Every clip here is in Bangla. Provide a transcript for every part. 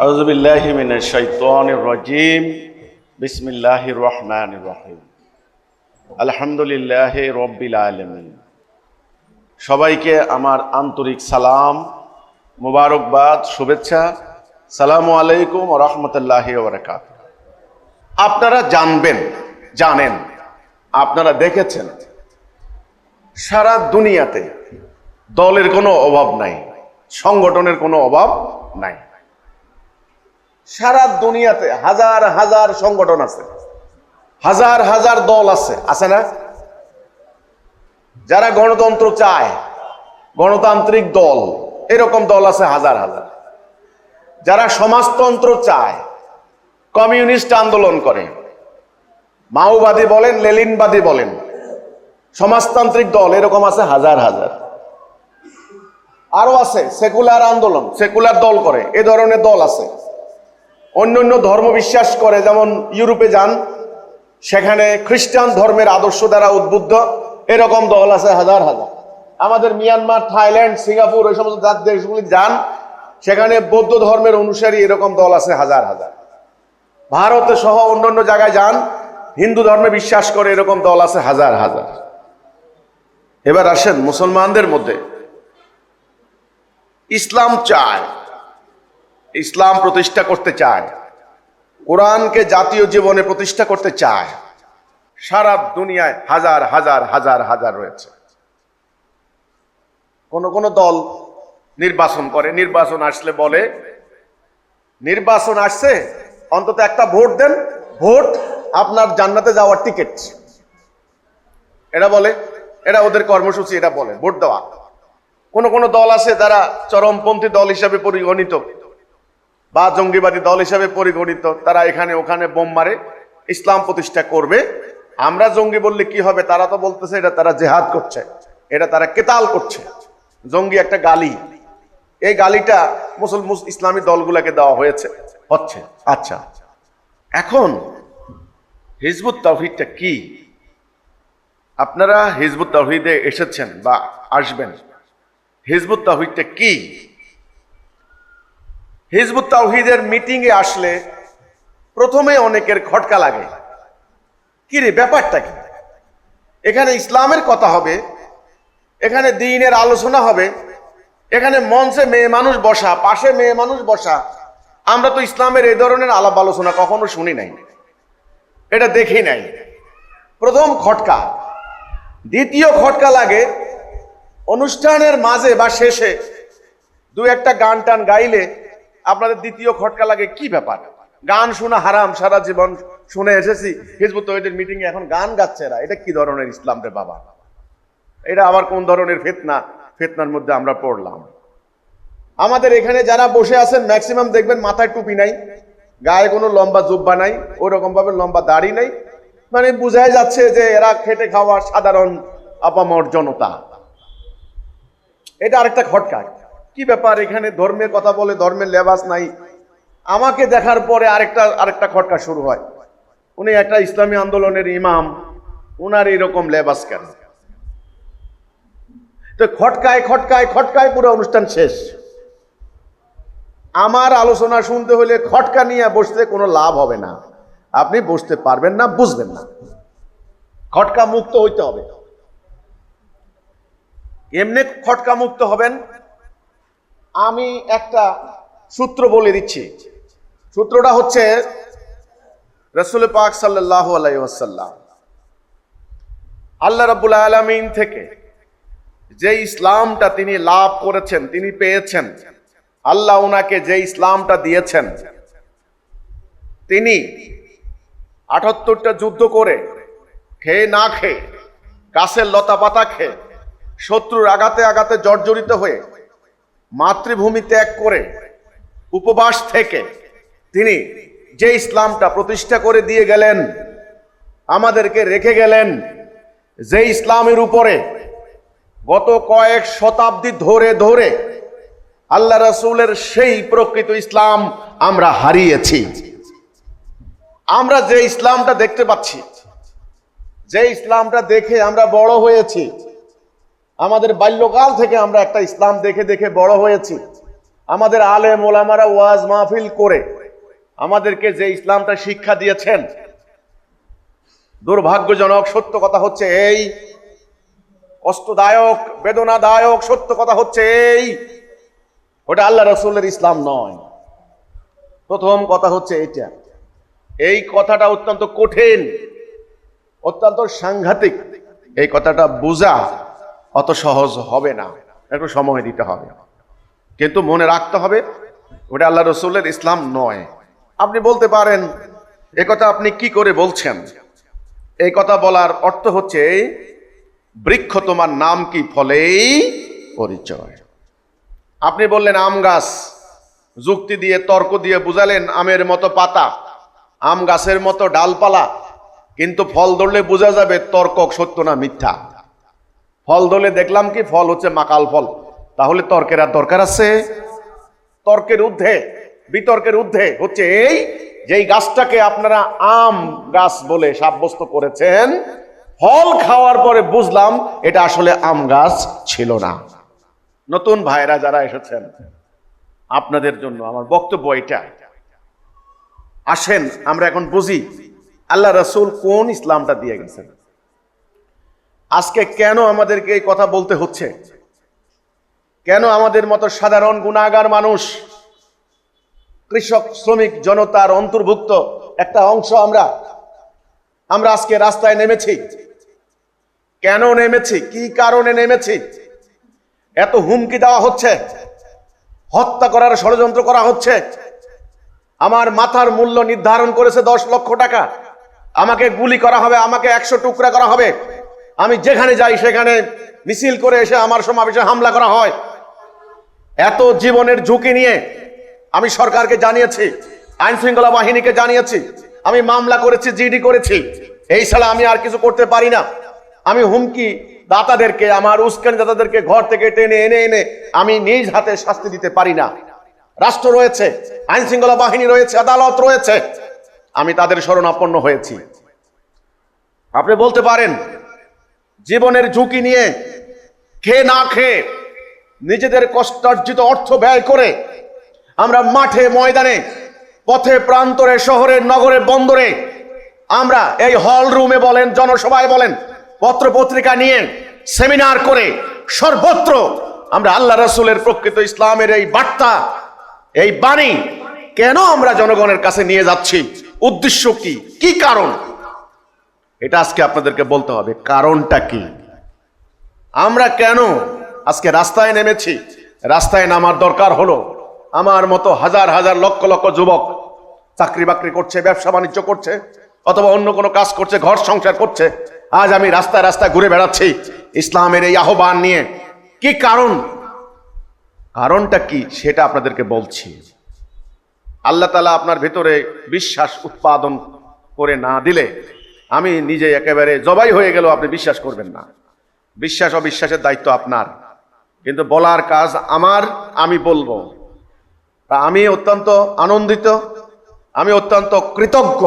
আউযু বিল্লাহি মিনাশ শাইতানির রাজীম। বিসমিল্লাহির রহমানির রহিম। আলহামদুলিল্লাহি রাব্বিল আলামিন। সবাইকে আমার আন্তরিক সালাম, মুবারকবাদ, শুভেচ্ছা। সালামু আলাইকুম ওয়া রাহমাতুল্লাহি ওয়া বারাকাতুহু। আপনারা জানেন, আপনারা দেখেছেন, সারা দুনিয়াতে দলের কোনো অভাব নাই, সংগঠনের কোনো অভাব নাই। সারা দুনিয়াতে হাজার হাজার সংগঠন আছে, হাজার হাজার দল আছে না? যারা গণতন্ত্র চায়, গণতান্ত্রিক দল, এরকম দল আছে হাজার হাজার। যারা সমাজতন্ত্র চায়, কমিউনিস্ট আন্দোলন করে, মাওবাদী বলেন, লেনিনবাদী বলেন, সমাজতান্ত্রিক দল এরকম আছে হাজার হাজার। আরো আছে সেকুলার আন্দোলন, সেকুলার দল করে, এ ধরনের দল আছে। অন্য ধর্ম বিশ্বাস করে, যেমন ইউরোপে যান, সেখানে খ্রিস্টান ধর্মের আদর্শ দ্বারা উদ্বুদ্ধ, এরকম দল আছে হাজার হাজার। আমাদের মিয়ানমার, থাইল্যান্ড, সিঙ্গাপুর, এই সমস্ত দেশগুলি যান, সেখানে বৌদ্ধ ধর্মের অনুসারী এরকম দল আছে হাজার হাজার। ভারতে সহ অন্যান্য জায়গায় যান, হিন্দু ধর্মে বিশ্বাস করে, এরকম দল আছে হাজার হাজার। এবার আসেন মুসলমানদের মধ্যে, ইসলাম চায়, ইসলাম প্রতিষ্ঠা করতে চায়, কোরআনকে জাতীয় জীবনে প্রতিষ্ঠা করতে চায়, সারা দুনিয়ায় হাজার হাজার হাজার হাজার রয়েছে। কোন কোন দল নির্বাচন করে, নির্বাচন আসলে বলে নির্বাচন আসছে, অন্তত একটা ভোট দেন, ভোট আপনার জান্নাতে যাওয়ার টিকিট। এটা বলে, এটা ওদের কর্মসূচি, এটা বলে ভোট দেওয়া। কোন কোন দল আছে যারা চরমপন্থী দল হিসাবে পরিগণিত বা জঙ্গিবাদী দল হিসাবে পরিগণিত, তারা এখানে ওখানে বোম মারে, ইসলাম প্রতিষ্ঠা করবে। আমরা জঙ্গি বললে কি হবে? তারা তো বলতেছে এটা তারা জেহাদ করছে, এটা তারা কেতাল করছে। জঙ্গি একটা গালি, এই গালিটা ইসলামী দলগুলোকে দেওয়া হচ্ছে। আচ্ছা, এখন হিজবুত তাওহীদটা কি? আপনারা হিজবুত তাওহীদে এসেছেন বা আসবেন। হিজবুত তাওহীদটা কি? হিজবুত তাওহীদের মিটিং এ আসলে প্রথমে অনেকের খটকা লাগে, কি রে ব্যাপারটা কি? এখানে ইসলামের কথা হবে, এখানে দ্বীনের আলোচনা হবে, এখানে মঞ্চে মেয়ে মানুষ বসা, পাশে মেয়ে মানুষ বসা। আমরা তো ইসলামের এই ধরনের আলাপ আলোচনা কখনো শুনি নাই, এটা দেখি নাই। প্রথম খটকা। দ্বিতীয় খটকা লাগে অনুষ্ঠানের মাঝে বা শেষে দু একটা গান টান গাইলে আপনাদের দ্বিতীয় খটকা লাগে, কি ব্যাপার? গান শোনা হারাম, সারা জীবন শুনে এসেছি, হিজবুত তাওহীদের মিটিং এ এখন গান গাচ্ছে এরা, এটা কি ধরনের ইসলাম রে বাবা? এটা আবার কোন ধরনের ফিতনার মধ্যে আমরা পড়লাম। আমাদের এখানে যারা বসে আছেন ম্যাক্সিমাম দেখবেন মাথায় টুপি নাই, গায়ে কোনো লম্বা জুব্বা নাই, ওইরকম ভাবে লম্বা দাড়ি নাই, মানে বোঝাই যাচ্ছে যে এরা খেটে খাওয়া সাধারণ আপামর জনতা। এটা আরেকটা খটকা। কি ব্যাপার? এখানে ধর্মের কথা বলে, ধর্মের লেবাস নাই। আমাকে দেখার পরে আরেকটা খটকা শুরু হয়, উনি একটা ইসলামী আন্দোলনের ইমাম, উনার এরকম লেবাস কেন? তো খটকায় খটকায় খটকায় পুরো অনুষ্ঠান শেষ। আমার আলোচনা শুনতে হলে খটকা নিয়ে বসতে কোনো লাভ হবে না, আপনি বসতে পারবেন না, বুঝবেন না। খটকা মুক্ত হইতে হবে। এমনি খটকা মুক্ত হবেন। আমি একটা সূত্র বলে দিচ্ছি। সূত্রটা হচ্ছে রাসূল পাক সাল্লাল্লাহু আলাইহি ওয়াসাল্লাম আল্লাহ রাব্বুল আলামিন থেকে যে ইসলামটা তিনি লাভ করেছেন, তিনি পেয়েছেন, আল্লাহ ওনাকে যে ইসলামটা দিয়েছেন, তিনি ৭৮টা যুদ্ধ করে, খেয়ে না খেয়ে, গাছের লতা পাতা খেয়ে, শত্রুর আঘাতে আঘাতে জর্জরিত হয়ে, মাতৃভূমি ত্যাগ করে, উপবাস থেকে তিনি যে ইসলামটা প্রতিষ্ঠা করে দিয়ে গেলেন, আমাদেরকে রেখে গেলেন, যে ইসলামের উপরে গত কয়েক শতাব্দী ধরে ধরে আল্লাহ রাসূলের সেই প্রকৃত ইসলাম আমরা হারিয়েছি। আমরা যে ইসলামটা দেখতে পাচ্ছি, যে ইসলামটা দেখে আমরা বড় হয়েছি, আমাদের বাল্যকাল থেকে আমরা একটা ইসলাম দেখে দেখে বড় হয়েছি, আমাদের আলেম ওলামারা ওয়াজ মাহফিল করে আমাদেরকে যে ইসলামটা শিক্ষা দিয়েছেন, দুর্ভাগ্যজনক সত্য কথা হচ্ছে এই, কষ্টদায়ক বেদনাদায়ক সত্য কথা হচ্ছে এই, ওটা আল্লাহ রসুলের ইসলাম নয়। প্রথম কথা হচ্ছে এটা। এই কথাটা অত্যন্ত কঠিন, অত্যন্ত সাংঘাতিক। এই কথাটা বোঝা অত সহজ হবে না, একটু সময় দিতে হবে। কিন্তু মনে রাখতে হবে ওটা আল্লাহ রসুলের ইসলাম নয়। আপনি বলতে পারেন এ কথা আপনি কি করে বলছেন? এই কথা বলার অর্থ হচ্ছে বৃক্ষ তোমার নাম কি, ফলেই পরিচয়। আপনি বললেন আম গাছ, যুক্তি দিয়ে তর্ক দিয়ে বুঝালেন আমের মতো পাতা, আম গাছের মতো ডালপালা, কিন্তু ফল ধরলে বোঝা যাবে তর্ক সত্য না মিথ্যা। ফল ধরলে দেখলাম কি ফল হচ্ছে মাকাল ফল, তাহলে তর্কের আর দরকার আছে? তর্কের ঊর্ধ্বে, বিতর্কের ঊর্ধ্বে হচ্ছে এই, যেই গাছটাকে আপনারা আম গাছ বলে সাব্যস্ত করেছেন, ফল খাওয়ার পরে বুঝলাম এটা আসলে আম গাছ ছিল না। নতুন ভাইরা যারা এসেছেন, আপনাদের জন্য আমার বক্তব্য এটা, আসেন আমরা এখন বুঝি আল্লাহ রসুল কোন ইসলামটা দিয়ে গেছেন। আজকে কেন আমাদেরকে এই কথা বলতে হচ্ছে? কেন আমাদের মতো সাধারণ গুনাহগার মানুষ, কৃষক শ্রমিক জনতার অন্তর্ভুক্ত একটা অংশ আমরা আজকে রাস্তায় নেমেছি? কেন নেমেছি? কি কারণে নেমেছি? এত হুমকি দেওয়া হচ্ছে, হত্যা করার ষড়যন্ত্র করা হচ্ছে। আমার মাথার মূল্য নির্ধারণ করেছে 10 লক্ষ টাকা, আমাকে গুলি করা হবে, আমাকে 100 টুকরা করা হবে। আমি যেখানে যাই সেখানে মিছিল করে এসে আমার সমাবেশে হামলা করা হয়। এত জীবনের ঝুঁকি নিয়ে আমি সরকারকে জানিয়েছি, আইন শৃঙ্খলা বাহিনীকে জানিয়েছি, আমি মামলা করেছি, জিডি করেছি। এই ছাড়া আমি আর কিছু করতে পারি না। আমি হুমকি দাতাদেরকে, আমার উস্কানি দাতাদেরকে ঘর থেকে টেনে এনে আমি নিজ হাতে শাস্তি দিতে পারি না। রাষ্ট্র রয়েছে, আইন শৃঙ্খলা বাহিনী রয়েছে, আদালত রয়েছে, আমি তাদের শরণাপন্ন হয়েছি। আপনি বলতে পারেন জীবনের ঝুঁকি নিয়ে, খেয়ে না খেয়ে, নিজেদের কষ্টার্জিত অর্থ ব্যয় করে আমরা মাঠে ময়দানে, পথে প্রান্তরে, শহরে নগরে বন্দরে, আমরা এই হল রুমে বলেন, জনসভায় বলেন, পত্র পত্রিকা নিয়ে সেমিনার করে সর্বত্র আমরা আল্লাহ রসুলের প্রকৃত ইসলামের এই বার্তা, এই বাণী কেন আমরা জনগণের কাছে নিয়ে যাচ্ছি? উদ্দেশ্য কি? কি কারণ? এটা আজকে আপনাদেরকে বলতে হবে। কারণটা কি? আমরা কেন আজকে রাস্তায় নেমেছি? রাস্তায় নামার দরকার হলো আমার মতো হাজার হাজার লক্ষ লক্ষ যুবক চাকরি বাকরি করছে, ব্যবসা বাণিজ্য করছে, অথবা অন্য কোনো কাজ করছে, ঘর সংসার করছে। আজ আমি রাস্তায় রাস্তায় ঘুরে বেড়াচ্ছি ইসলামের এই আহ্বান নিয়ে। কি কারণ? কারণটা কি সেটা আপনাদেরকে বলছি। আল্লাহ তাআলা আপনার ভেতরে বিশ্বাস উৎপাদন করে না দিলে আমি নিজে একেবারে জবাই হয়ে গেল, আপনি বিশ্বাস করবেন না। বিশ্বাস অবিশ্বাসের দায়িত্ব আপনার, কিন্তু বলার কাজ আমার, আমি বলবো। তা আমি অত্যন্ত আনন্দিত, আমি অত্যন্ত কৃতজ্ঞ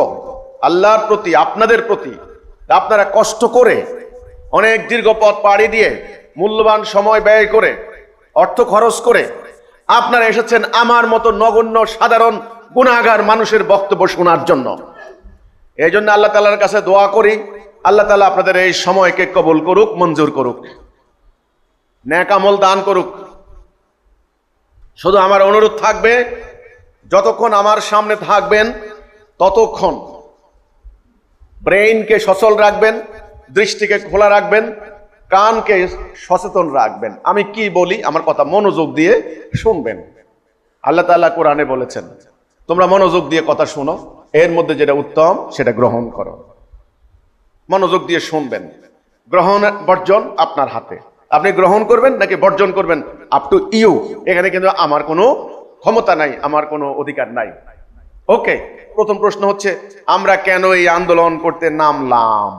আল্লাহর প্রতি, আপনাদের প্রতি। আপনারা কষ্ট করে, অনেক দীর্ঘ পথ পাড়ি দিয়ে, মূল্যবান সময় ব্যয় করে, অর্থ খরচ করে আপনারা এসেছেন আমার মতো নগণ্য সাধারণ গুনাহগার মানুষের বক্তব্য শোনার জন্য। এই জন্য আল্লাহ তাআলার কাছে দোয়া করি, আল্লাহ তাআলা আপনাদের এই সময়কে কবুল করুক, মঞ্জুর করুক, নেক আমল দান করুক। শুধু আমার অনুরোধ থাকবে, যতক্ষণ আমার সামনে থাকবেন ততক্ষণ ব্রেইনকে সচল রাখবেন, দৃষ্টিকে খোলা রাখবেন, কানকে সচেতন রাখবেন। আমি কি বলি আমার কথা মনোযোগ দিয়ে শুনবেন। আল্লাহ তাআলা কোরআনে বলেছেন তোমরা মনোযোগ দিয়ে কথা শোনো, এর মধ্যে যেটা উত্তম সেটা গ্রহণ করো। মনোযোগ দিয়ে শুনবেন। গ্রহণ বর্জন আপনার হাতে, আপনি গ্রহণ করবেন নাকি বর্জন করবেন, আপ টু ইউ। এখানে কিন্তু আমার কোনো ক্ষমতা নাই, আমার কোনো অধিকার নাই। ওকে, প্রথম প্রশ্ন হচ্ছে আমরা কেন এই আন্দোলন করতে নামলাম?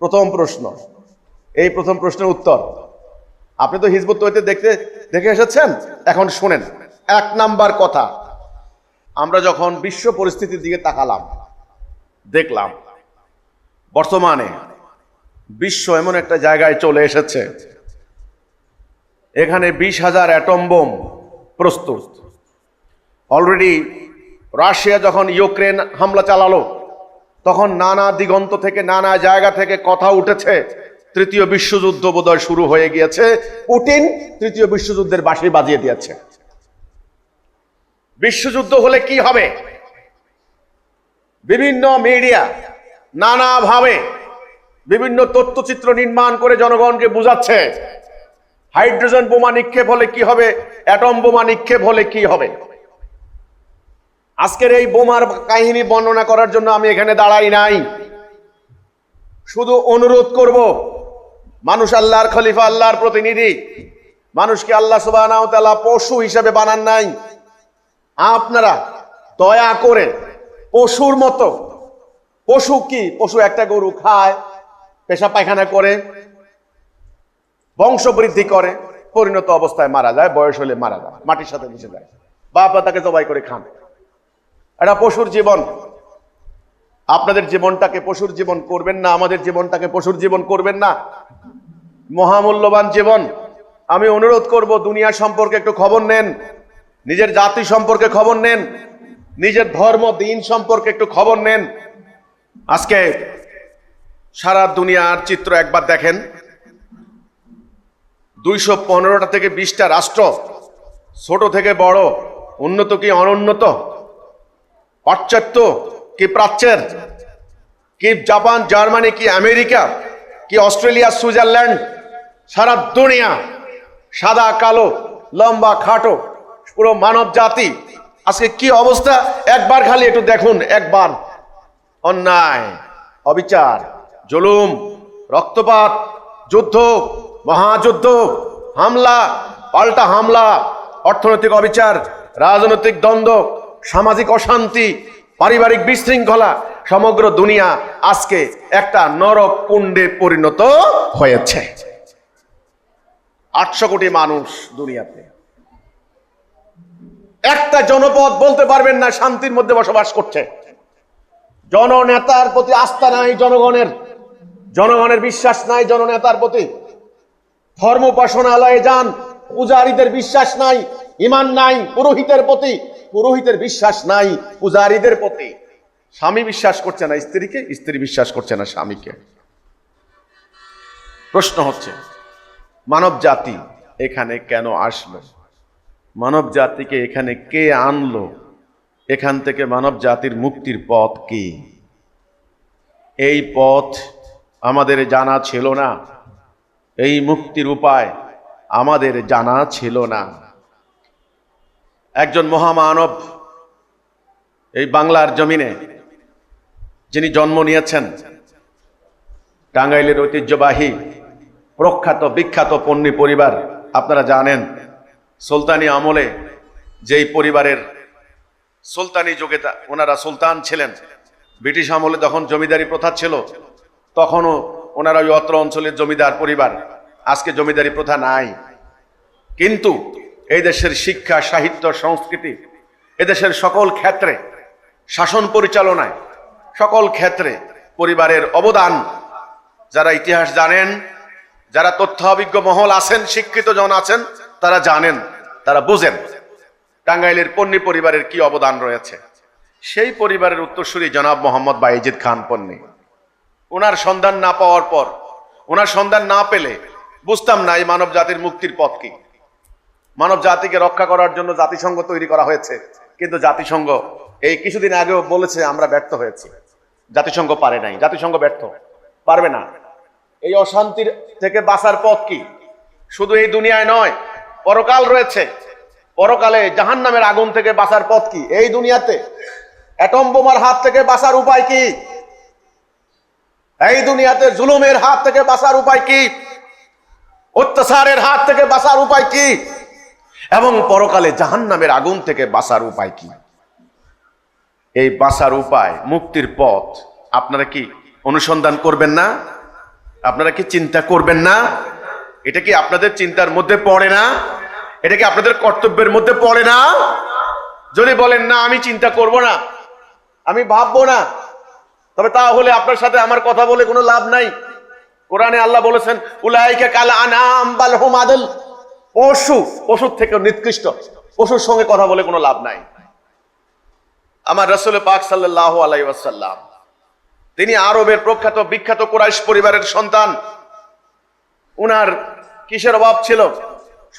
প্রথম প্রশ্ন, এই প্রথম প্রশ্নের উত্তর আপনি তো হিজবুত তৌহিদ দেখে এসেছেন। এখন শুনেন, 1 নাম্বার কথা, আমরা যখন বিশ্ব পরিস্থিতির দিকে তাকালাম, দেখলাম বর্তমানে বিশ্ব এমন একটা জায়গায় চলে এসেছে, এখানে 20,000 অ্যাটম বোম প্রস্তুত। অলরেডি রাশিয়া যখন ইউক্রেন হামলা চালালো, তখন নানা দিগন্ত থেকে, নানা জায়গা থেকে কথা উঠেছে, তৃতীয় বিশ্বযুদ্ধ বোধহয় শুরু হয়ে গিয়েছে। পুতিন তৃতীয় বিশ্বযুদ্ধের বাঁশি বাজিয়ে দিয়েছে। বিশ্বযুদ্ধ হলে কি হবে? বিভিন্ন মিডিয়া নানাভাবে বিভিন্ন তথ্যচিত্র নির্মাণ করে জনগণকে বুঝাচ্ছে হাইড্রোজেন বোমা নিক্ষেপ হলে কি হবে, অ্যাটম বোমা নিক্ষেপ হলে কি হবে। আজকের এই বোমার কাহিনী বর্ণনা করার জন্য আমি এখানে দাঁড়াই নাই। শুধু অনুরোধ করব, মানুষ আল্লাহর খলিফা, আল্লাহর প্রতিনিধি। মানুষকে আল্লাহ সুবহানাহু ওয়া তাআলা পশু হিসেবে বানান নাই। আপনারা দয়া করে পশুর মতো, পশু কি, পশু একটা গরু খায়, পেশাব পায়খানা করে, বংশ বৃদ্ধি করে, পরিণত অবস্থায় মারা যায়, বয়স হলে মারা যায়, মাটির সাথে মিশে যায়, বাপ তাকে জবাই করে খান। এটা পশুর জীবন। আপনাদের জীবনটাকে পশুর জীবন করবেন না, আমাদের জীবনটাকে পশুর জীবন করবেন না। মহামূল্যবান জীবন। আমি অনুরোধ করব, দুনিয়া সম্পর্কে একটু খবর নেন, নিজের জাতি সম্পর্কে খবর নেন, নিজের ধর্ম দিন সম্পর্কে একটু খবর নেন। আজকে সারা দুনিয়ার চিত্র একবার দেখেন। 215টা থেকে 20টা রাষ্ট্র, ছোট থেকে বড়, উন্নত কি অনুন্নত, পাশ্চাত্য কি প্রাচ্যের, কি জাপান, জার্মানি কি আমেরিকা, কি অস্ট্রেলিয়া, সুইজারল্যান্ড, সারা দুনিয়া সাদা কালো, লম্বা খাটো, পুরো মানব জাতি আজকে কি অবস্থা একবার খালি একটু দেখুন। একবার অন্যায়, অবিচার, জুলুম, রক্তপাত, যুদ্ধ, মহাযুদ্ধ, হামলা, পাল্টা হামলা, অর্থনৈতিক অবিচার, রাজনৈতিক দ্বন্দ্ব, সামাজিক অশান্তি, পারিবারিক বিশৃঙ্খলা, সমগ্র দুনিয়া আজকে একটা নরক কুণ্ডে পরিণত হয়েছে। 800 কোটি মানুষ দুনিয়াতে, একটা জনপদ বলতে পারবেন না শান্তির মধ্যে বসবাস করছে। জননেতার প্রতি আস্থা নাই জনগণের, জনগণের বিশ্বাস নাই জননেতার প্রতি। ধর্ম উপাসনালয়ে যান, পূজারীদের বিশ্বাস নাই, ঈমান নাই পুরোহিতের প্রতি, পুরোহিতের বিশ্বাস নাই পূজারীদের প্রতি। স্বামী বিশ্বাস করছে না স্ত্রীকে, স্ত্রী বিশ্বাস করছে না স্বামীকে। প্রশ্ন হচ্ছে, মানব জাতি এখানে কেন আসলো? মানব জাতিকে এখানে কে আনলো? এখান থেকে মানব জাতির মুক্তির পথ কি? এই পথ আমাদের জানা ছিল না, এই মুক্তির উপায় আমাদের জানা ছিল না। একজন মহামানব এই বাংলার জমিনে যিনি জন্ম নিয়েছেন, টাঙ্গাইলের ঐতিহ্যবাহী প্রখ্যাত বিখ্যাত পণ্যী পরিবার, আপনারা জানেন সুলতানি আমলে যেই পরিবারের সুলতানি যুগে ওনারা সুলতান ছিলেন, ব্রিটিশ আমলে যখন জমিদারি প্রথা ছিল তখনও ওনারা ওই অত্র অঞ্চলের জমিদার পরিবার। আজকে জমিদারি প্রথা নাই, কিন্তু এই দেশের শিক্ষা, সাহিত্য, সংস্কৃতি, এদেশের সকল ক্ষেত্রে, শাসন পরিচালনায় সকল ক্ষেত্রে পরিবারের অবদান যারা ইতিহাস জানেন, যারা তথ্য অভিজ্ঞ মহল আছেন, শিক্ষিত জন আছেন, তারা জানেন, তারা বুঝেন টাঙ্গাইলের পন্নী পরিবারের কি অবদান রয়েছে। সেই পরিবারের উত্তরসূরি জনাব মোহাম্মদ বায়েজিদ খান পন্নী। ওনার সন্ধান না পাওয়ার পর, ওনার সন্ধান না পেলে বুঝতাম না এই মানব জাতির মুক্তির পথ কি। মানব জাতিকে রক্ষা করার জন্য জাতিসংঘ তৈরি করা হয়েছে, কিন্তু জাতিসংঘ এই কিছুদিন আগেও বলেছে আমরা ব্যর্থ হয়েছি। জাতিসংঘ পারে নাই, জাতিসংঘ ব্যর্থ, পারবে না। এই অশান্তির থেকে বাঁচার পথ কি? শুধু এই দুনিয়ায় নয়, পরকাল রয়েছে। পরকালে জাহান্নামের আগুন থেকে বাঁচার পথ কি? এই দুনিয়াতে অ্যাটম বোমার হাত থেকে বাঁচার উপায় কি? এই দুনিয়াতে জুলুমের হাত থেকে বাঁচার উপায় কি? অত্যাচারের হাত থেকে বাঁচার উপায় কি? এবং পরকালে জাহান্নামের আগুন থেকে বাঁচার উপায় কি? এই বাঁচার উপায়, মুক্তির পথ আপনারা কি অনুসন্ধান করবেন না? আপনারা কি চিন্তা করবেন না? এটা কি আপনাদের চিন্তার মধ্যে পড়ে না? এটা কি আপনাদের কর্তব্যের মধ্যে পড়ে না? যদি বলেন না আমি চিন্তা করব না, আমি ভাববো না, তবে তাহলে আপনার সাথে আমার কথা বলে কোনো লাভ নাই। কোরআনে আল্লাহ বলেছেন উলাইকা কাল আনআম বাল হুম আদল, পশুর থেকে নিকৃষ্ট। পশুর সঙ্গে কথা বলে কোনো লাভ নাই। আমার রাসূল পাক সাল্লাল্লাহু আলাইহি ওয়াসাল্লাম তিনি আরবের প্রখ্যাত বিখ্যাত কুরাইশ পরিবারের সন্তান। উনার কিসের অভাব ছিল?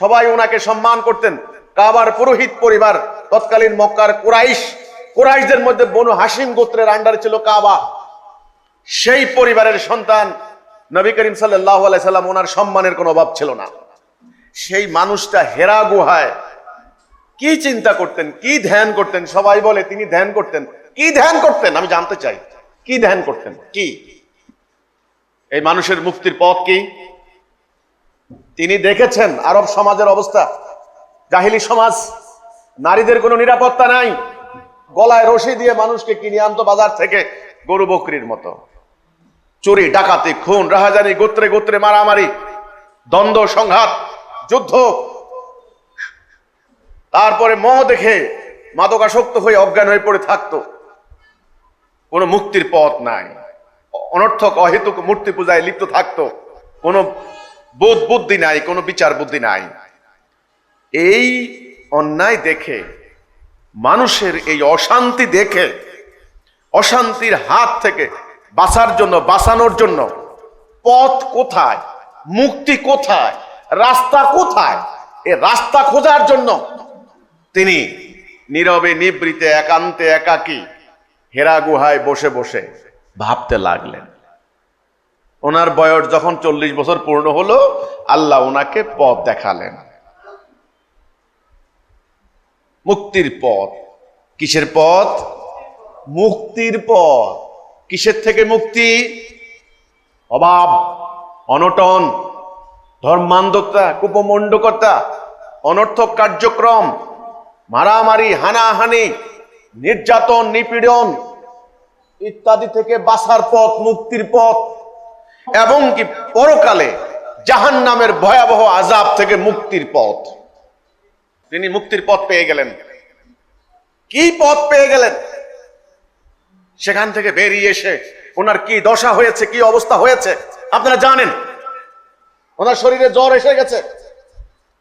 সবাই উনাকে সম্মান করতেন। কাবার পুরোহিত পরিবার, তৎকালীন মক্কার কুরাইশদের মধ্যে বনু হাশিম গোত্রের আন্ডারে ছিল কাবা। সেই পরিবারের সন্তান নবী করিম সাল্লাল্লাহু আলাইহি সাল্লাম, ওনার সম্মানের কোনো অভাব ছিল না। সেই মানুষটা হেরা গুহায় কি চিন্তা করতেন, কি ধ্যান করতেন? সবাই বলে তিনি ধ্যান করতেন। কি ধ্যান করতেন আমি জানতে চাই, কি ধ্যান করতেন? কি এই মানুষের মুক্তির পথ কি? তিনি দেখেছেন আরব সমাজের অবস্থা, জাহিলি সমাজ, নারীদের কোনো নিরাপত্তা নাই। গলায় রশি দিয়ে মানুষকে কিনে আনতো বাজার থেকে গরু বকরির মতো। চুরি, ডাকাতি, খুন, রাহাজানি, গোত্রে গোত্রে মারামারি, দ্বন্দ্ব, সংঘাত, যুদ্ধ। তারপরে মোহ দেখে মাদকাসক্ত হয়ে অজ্ঞান হয়ে পড়ে থাকতো। কোনো মুক্তির পথ নাই। অনর্থক অহেতুক মূর্তি পূজায় লিপ্ত থাকতো। কোনো বোধ বুদ্ধি নাই, কোনো বিচার বুদ্ধি নাই। এই অন্যায় দেখে, মানুষের এই অশান্তি দেখে, অশান্তির হাত থেকে বাঁচানোর জন্য পথ কোথায়, মুক্তি কোথায়, রাস্তা কোথায়, এ রাস্তা খোঁজার জন্য তিনি নীরবে নিবৃতে একান্তে একাকী হেরা গুহায় বসে বসে ভাবতে লাগলেন। ওনার বয়স যখন 40 বছর পূর্ণ হলো, আল্লাহ ওনাকে পথ দেখালেন, মুক্তির পথ। কিসের পথ? মুক্তির পথ। কিসের থেকে মুক্তি? অভাব, অনটন, ধর্মান্ধতা, কুপমণ্ডকতা, অনর্থক কার্যক্রম, মারামারি, হানাহানি, নির্যাতন, নিপীড়ন ইত্যাদি থেকে বাঁচার পথ, মুক্তির পথ। এবং কি পরকালে জাহান্নামের ভয়াবহ আযাব থেকে মুক্তির পথ। তিনি মুক্তির পথ পেয়ে গেলেন। কি পথ পেয়ে গেলেন? সেখান থেকে বেরিয়ে এসে ওনার কি দশা হয়েছে, কি অবস্থা হয়েছে আপনারা জানেন। ওনার শরীরে জ্বর এসে গেছে,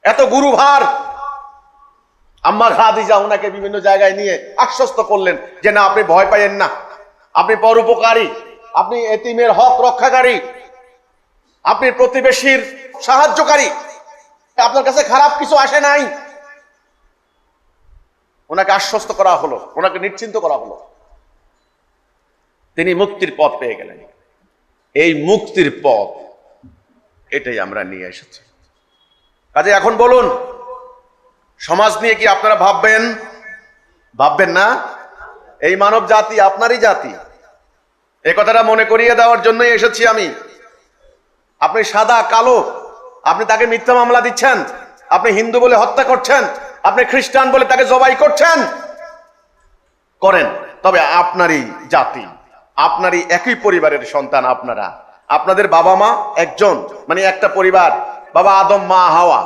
এত গুরুভার। আম্মা খাদিজা ওনাকে বিভিন্ন জায়গায় নিয়ে আশ্বস্ত করলেন যে না, আপনি ভয় পাইয়েন না, আপনি পরোপকারী, আপনি এতিমের হক রক্ষাকারী, আপনি প্রতিবেশীর সাহায্যকারী, আপনার কাছে খারাপ কিছু আসে নাই। ওনাকে আশ্বস্ত করা হলো, ওনাকে নিশ্চিন্ত করা হলো। তিনি মুক্তির পথ পেয়ে গেলেন। এই মুক্তির পথ, এটাই আমরা নিয়ে এসেছি। কাজে এখন বলুন, সমাজ নিয়ে কি আপনারা ভাববেন না? এই মানব জাতি আপনারই জাতি। এই কথাটা মনে করিয়ে দেওয়ার জন্যই এসেছি আমি। আপনি সাদা কালো, আপনি তাকে মিথ্যা মামলা দিচ্ছেন, আপনি হিন্দু বলে হত্যা করছেন, আপনি খ্রিস্টান বলে তাকে জবাই করছেন, করেন, তবে আপনারই জাতি, আপনারই একই পরিবারের সন্তান আপনারা। আপনাদের বাবা মা একজন, মানে একটা পরিবার, বাবা আদম মা হাওয়া।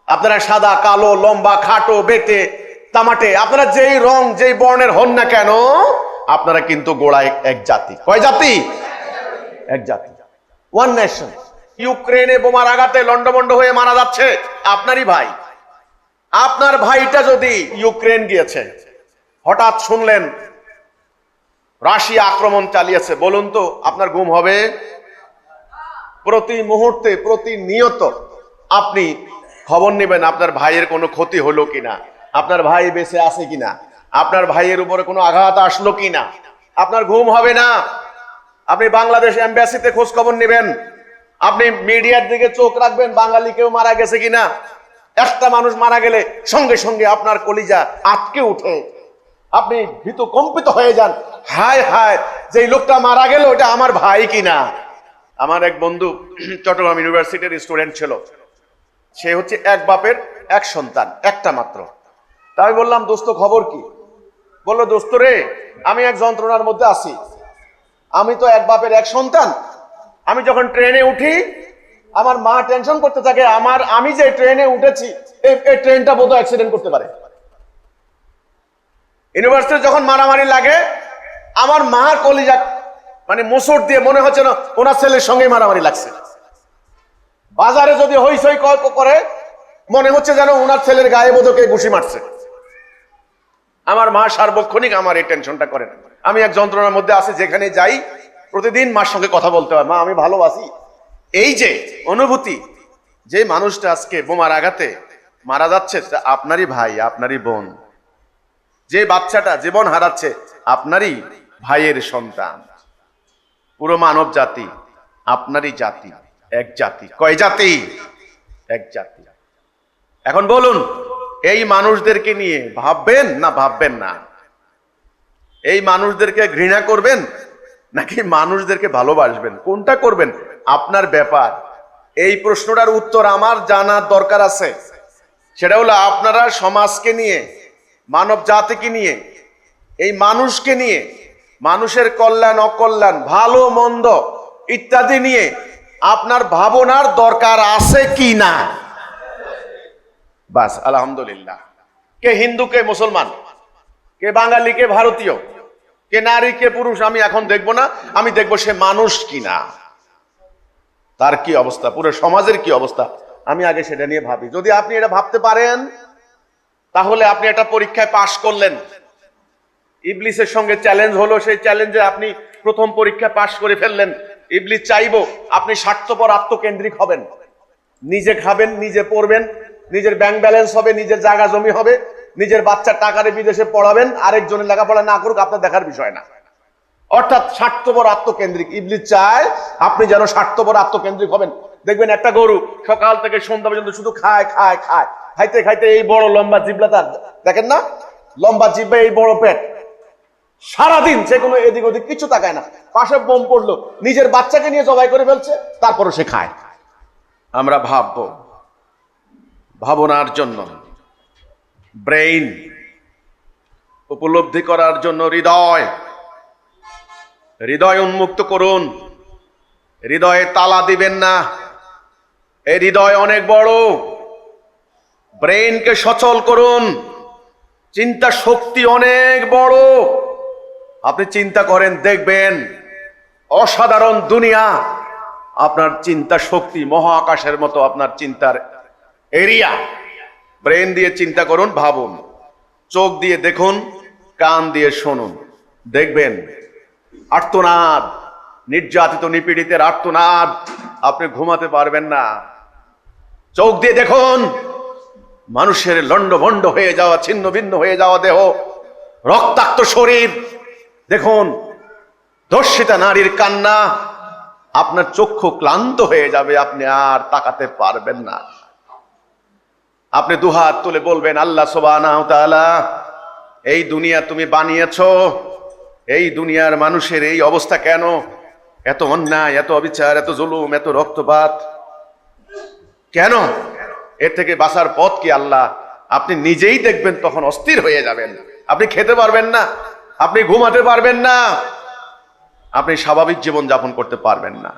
আপনারা সাদা কালো, লম্বা খাটো, বেটে তামাটে, আপনারা যেই রং যেই বর্ণের হন না কেন, আপনারা কিন্তু গোড়ায় এক জাতি। কয় জাতি? এক জাতি, ওয়ান নেশন। ইউক্রেনে বোমার আঘাতে লন্ডভন্ড হয়ে মারা যাচ্ছে আপনারই ভাই। আপনার ভাইটা যদি ইউক্রেন গিয়েছে, হঠাৎ শুনলেন রাশিয়া আক্রমণ চালিয়েছে, বলুন তো আপনার ঘুম হবে? প্রতি মুহূর্তে, প্রতিনিয়ত আপনি খবর নেবেন আপনার ভাইয়ের কোনো ক্ষতি হলো কিনা, আপনার ভাই বেঁচে আছে কিনা, আপনার ভাইয়ের উপরে কোনো আঘাত আসলো কিনা। আপনার ঘুম হবে না। আপনি বাংলাদেশ এম্বাসিতে খোঁজ খবর নেবেন, আপনি মিডিয়ার দিকে চোখ রাখবেন, বাঙালি কেউ মারা গেছে কিনা। একটা মানুষ মারা গেলে সঙ্গে সঙ্গে আপনার কলিজা আটকে উঠে, আপনি ভীত কম্পিত হয়ে যান, হায় হায়, যে লোকটা মারা গেল ওটা আমার ভাই কিনা। আমার এক বন্ধু চট্টগ্রাম ইউনিভার্সিটির স্টুডেন্ট ছিল, সে হচ্ছে এক বাপের এক সন্তান, একটা মাত্র। তা আমি বললাম, দোস্ত খবর কি? বললো, দোস্ত রে, আমি এক যন্ত্রণার মধ্যে আছি। আমি তো এক বাপের এক সন্তান, আমি যখন ট্রেনে উঠি আমার মা টেনশন করতে থাকে, আমি যে ট্রেনে উঠেছি এই ট্রেনটা বোধহয় অ্যাক্সিডেন্ট করতে পারে। ইউনিভার্সিটি যখন মারামারি লাগে, আমার মার কলিজা মানে মোচড় দিয়ে মনে হচ্ছে না ওনার ছেলের সঙ্গে মারামারি লাগছে। বাজারে যদি হইচই করে মনে হচ্ছে যেন ওনার ছেলের গায়ে বোধকে ঘুষি মারছে। আমার মা সার্বক্ষণিক আমার এই টেনশনটা করেন। আমি এক যন্ত্রণার মধ্যে আছি, যেখানে যাই প্রতিদিন মার সঙ্গে কথা বলতে হয়, মা আমি ভালো আছি। এই যে অনুভূতি, যে মানুষটা আজকে বোমার আঘাতে মারা যাচ্ছে আপনারই ভাই, আপনারই বোন। যে বাচ্চাটা জীবন হারাচ্ছে আপনারই ভাইয়ের সন্তান। পুরো মানব জাতি আপনারই জাতি, এক জাতি। কয় জাতি? এক জাতি। এখন বলুন, এই মানুষদেরকে নিয়ে ভাববেন না ভাববেন না? এই মানুষদেরকে ঘৃণা করবেন নাকি মানুষদেরকে ভালোবাসবেন? কোনটা করবেন আপনার ব্যাপার। এই প্রশ্নটার উত্তর আমার জানার দরকার আছে। সেটা হলো আপনারা সমাজকে নিয়ে, মানব জাতিকে নিয়ে, এই মানুষকে নিয়ে, মানুষের কল্যাণ অকল্যাণ, ভালো মন্দ ইত্যাদি নিয়ে আপনার ভাবনার দরকার আছে কি না? বাস আলহামদুলিল্লাহ। কে হিন্দু, কে মুসলমান, কে বাঙালি, কে ভারতীয়, কে নারী, কে পুরুষ, আমি এখন দেখবো না। আমি দেখবো সে মানুষ কিনা, তার কি অবস্থা, পুরো সমাজের কি অবস্থা, আমি আগে সেটা নিয়ে ভাবি। যদি আপনি এটা ভাবতে পারেন, তাহলে আপনি একটা পরীক্ষায় পাশ করলেন। ইবলিসের সঙ্গে চ্যালেঞ্জ হলো, সেই চ্যালেঞ্জে আপনি প্রথম পরীক্ষা পাশ করে ফেললেন। ইবলিস চাইবো আপনি স্বার্থপর, আত্মকেন্দ্রিক হবেন, নিজে খাবেন, নিজে পড়বেন, নিজের ব্যাংক ব্যালেন্স হবে, নিজের জায়গা জমি হবে, নিজের বাচ্চার টাকারে বিদেশে পড়াবেন, আরেকজনের লেখাপড়া না করুক আপনার দেখার বিষয় না। অর্থাৎ স্বার্থপর আত্মকেন্দ্রিক। ইবলিস চায় আপনি যেন স্বার্থপর আত্মকেন্দ্রিক হবেন। দেখবেন একটা গরু সকাল থেকে সন্ধ্যা পর্যন্ত শুধু খায় খায় খায়, খাইতে খাইতে এই বড় লম্বা জিহ্বা তার, দেখেন না, লম্বা জিহ্বা, এই বড় পেট, সারাদিন সে কোনো এদিক ওদিক কিছু তাকায় না। পাশে বোম পড়লো, নিজের বাচ্চাকে নিয়ে জবাই করে ফেলছে, তারপরও সে খায়। আমরা ভাববো, ভাবনার জন্য ব্রেইন, উপলব্ধি করার জন্য হৃদয়, হৃদয় উন্মুক্ত করুন। হৃদয়ে তালা দিবেন না। এই হৃদয় অনেক বড়। ব্রেইনকে সচল করুন। চিন্তা শক্তি অনেক বড়। আপনি চিন্তা করেন, দেখবেন অসাধারণ দুনিয়া। আপনার চিন্তা শক্তি মহাকাশের মতো, আপনার চিন্তার এরিয়া। ব্রেন দিয়ে চিন্তা করুন, ভাবুন, চোখ দিয়ে দেখুন, কান দিয়ে শুনুন, দেখবেন আর্তনাদ, নির্যাতিত নিপীড়িতের আর্তনাদ, আপনি ঘুমাতে পারবেন না। চোখ দিয়ে দেখুন মানুষের লন্ডভন্ড হয়ে যাওয়া, ছিন্ন ভিন্ন হয়ে যাওয়া দেহ, রক্তাক্ত শরীর। দেখুন ধর্ষিতা নারীর কান্না, আপনার চক্ষু ক্লান্ত হয়ে যাবে, আপনি আর তাকাতে পারবেন না। আপনি দুহাত তুলে বলবেন, আল্লাহ সুবহানাহু ওয়া তাআলা, এই দুনিয়া তুমি বানিয়েছো, এই দুনিয়ার মানুষের এই অবস্থা কেন? এত অন্যায়, এত অবিচার, এত জুলুম, এত রক্তপাত কেন? এর থেকে বাঁচার পথ কি আল্লাহ? আপনি নিজেই দেখবেন, তখন অস্থির হয়ে যাবেন। আপনি খেতে পারবেন না, আপনি ঘুমাতে পারবেন না, আপনি স্বাভাবিক জীবন যাপন করতে পারবেন না।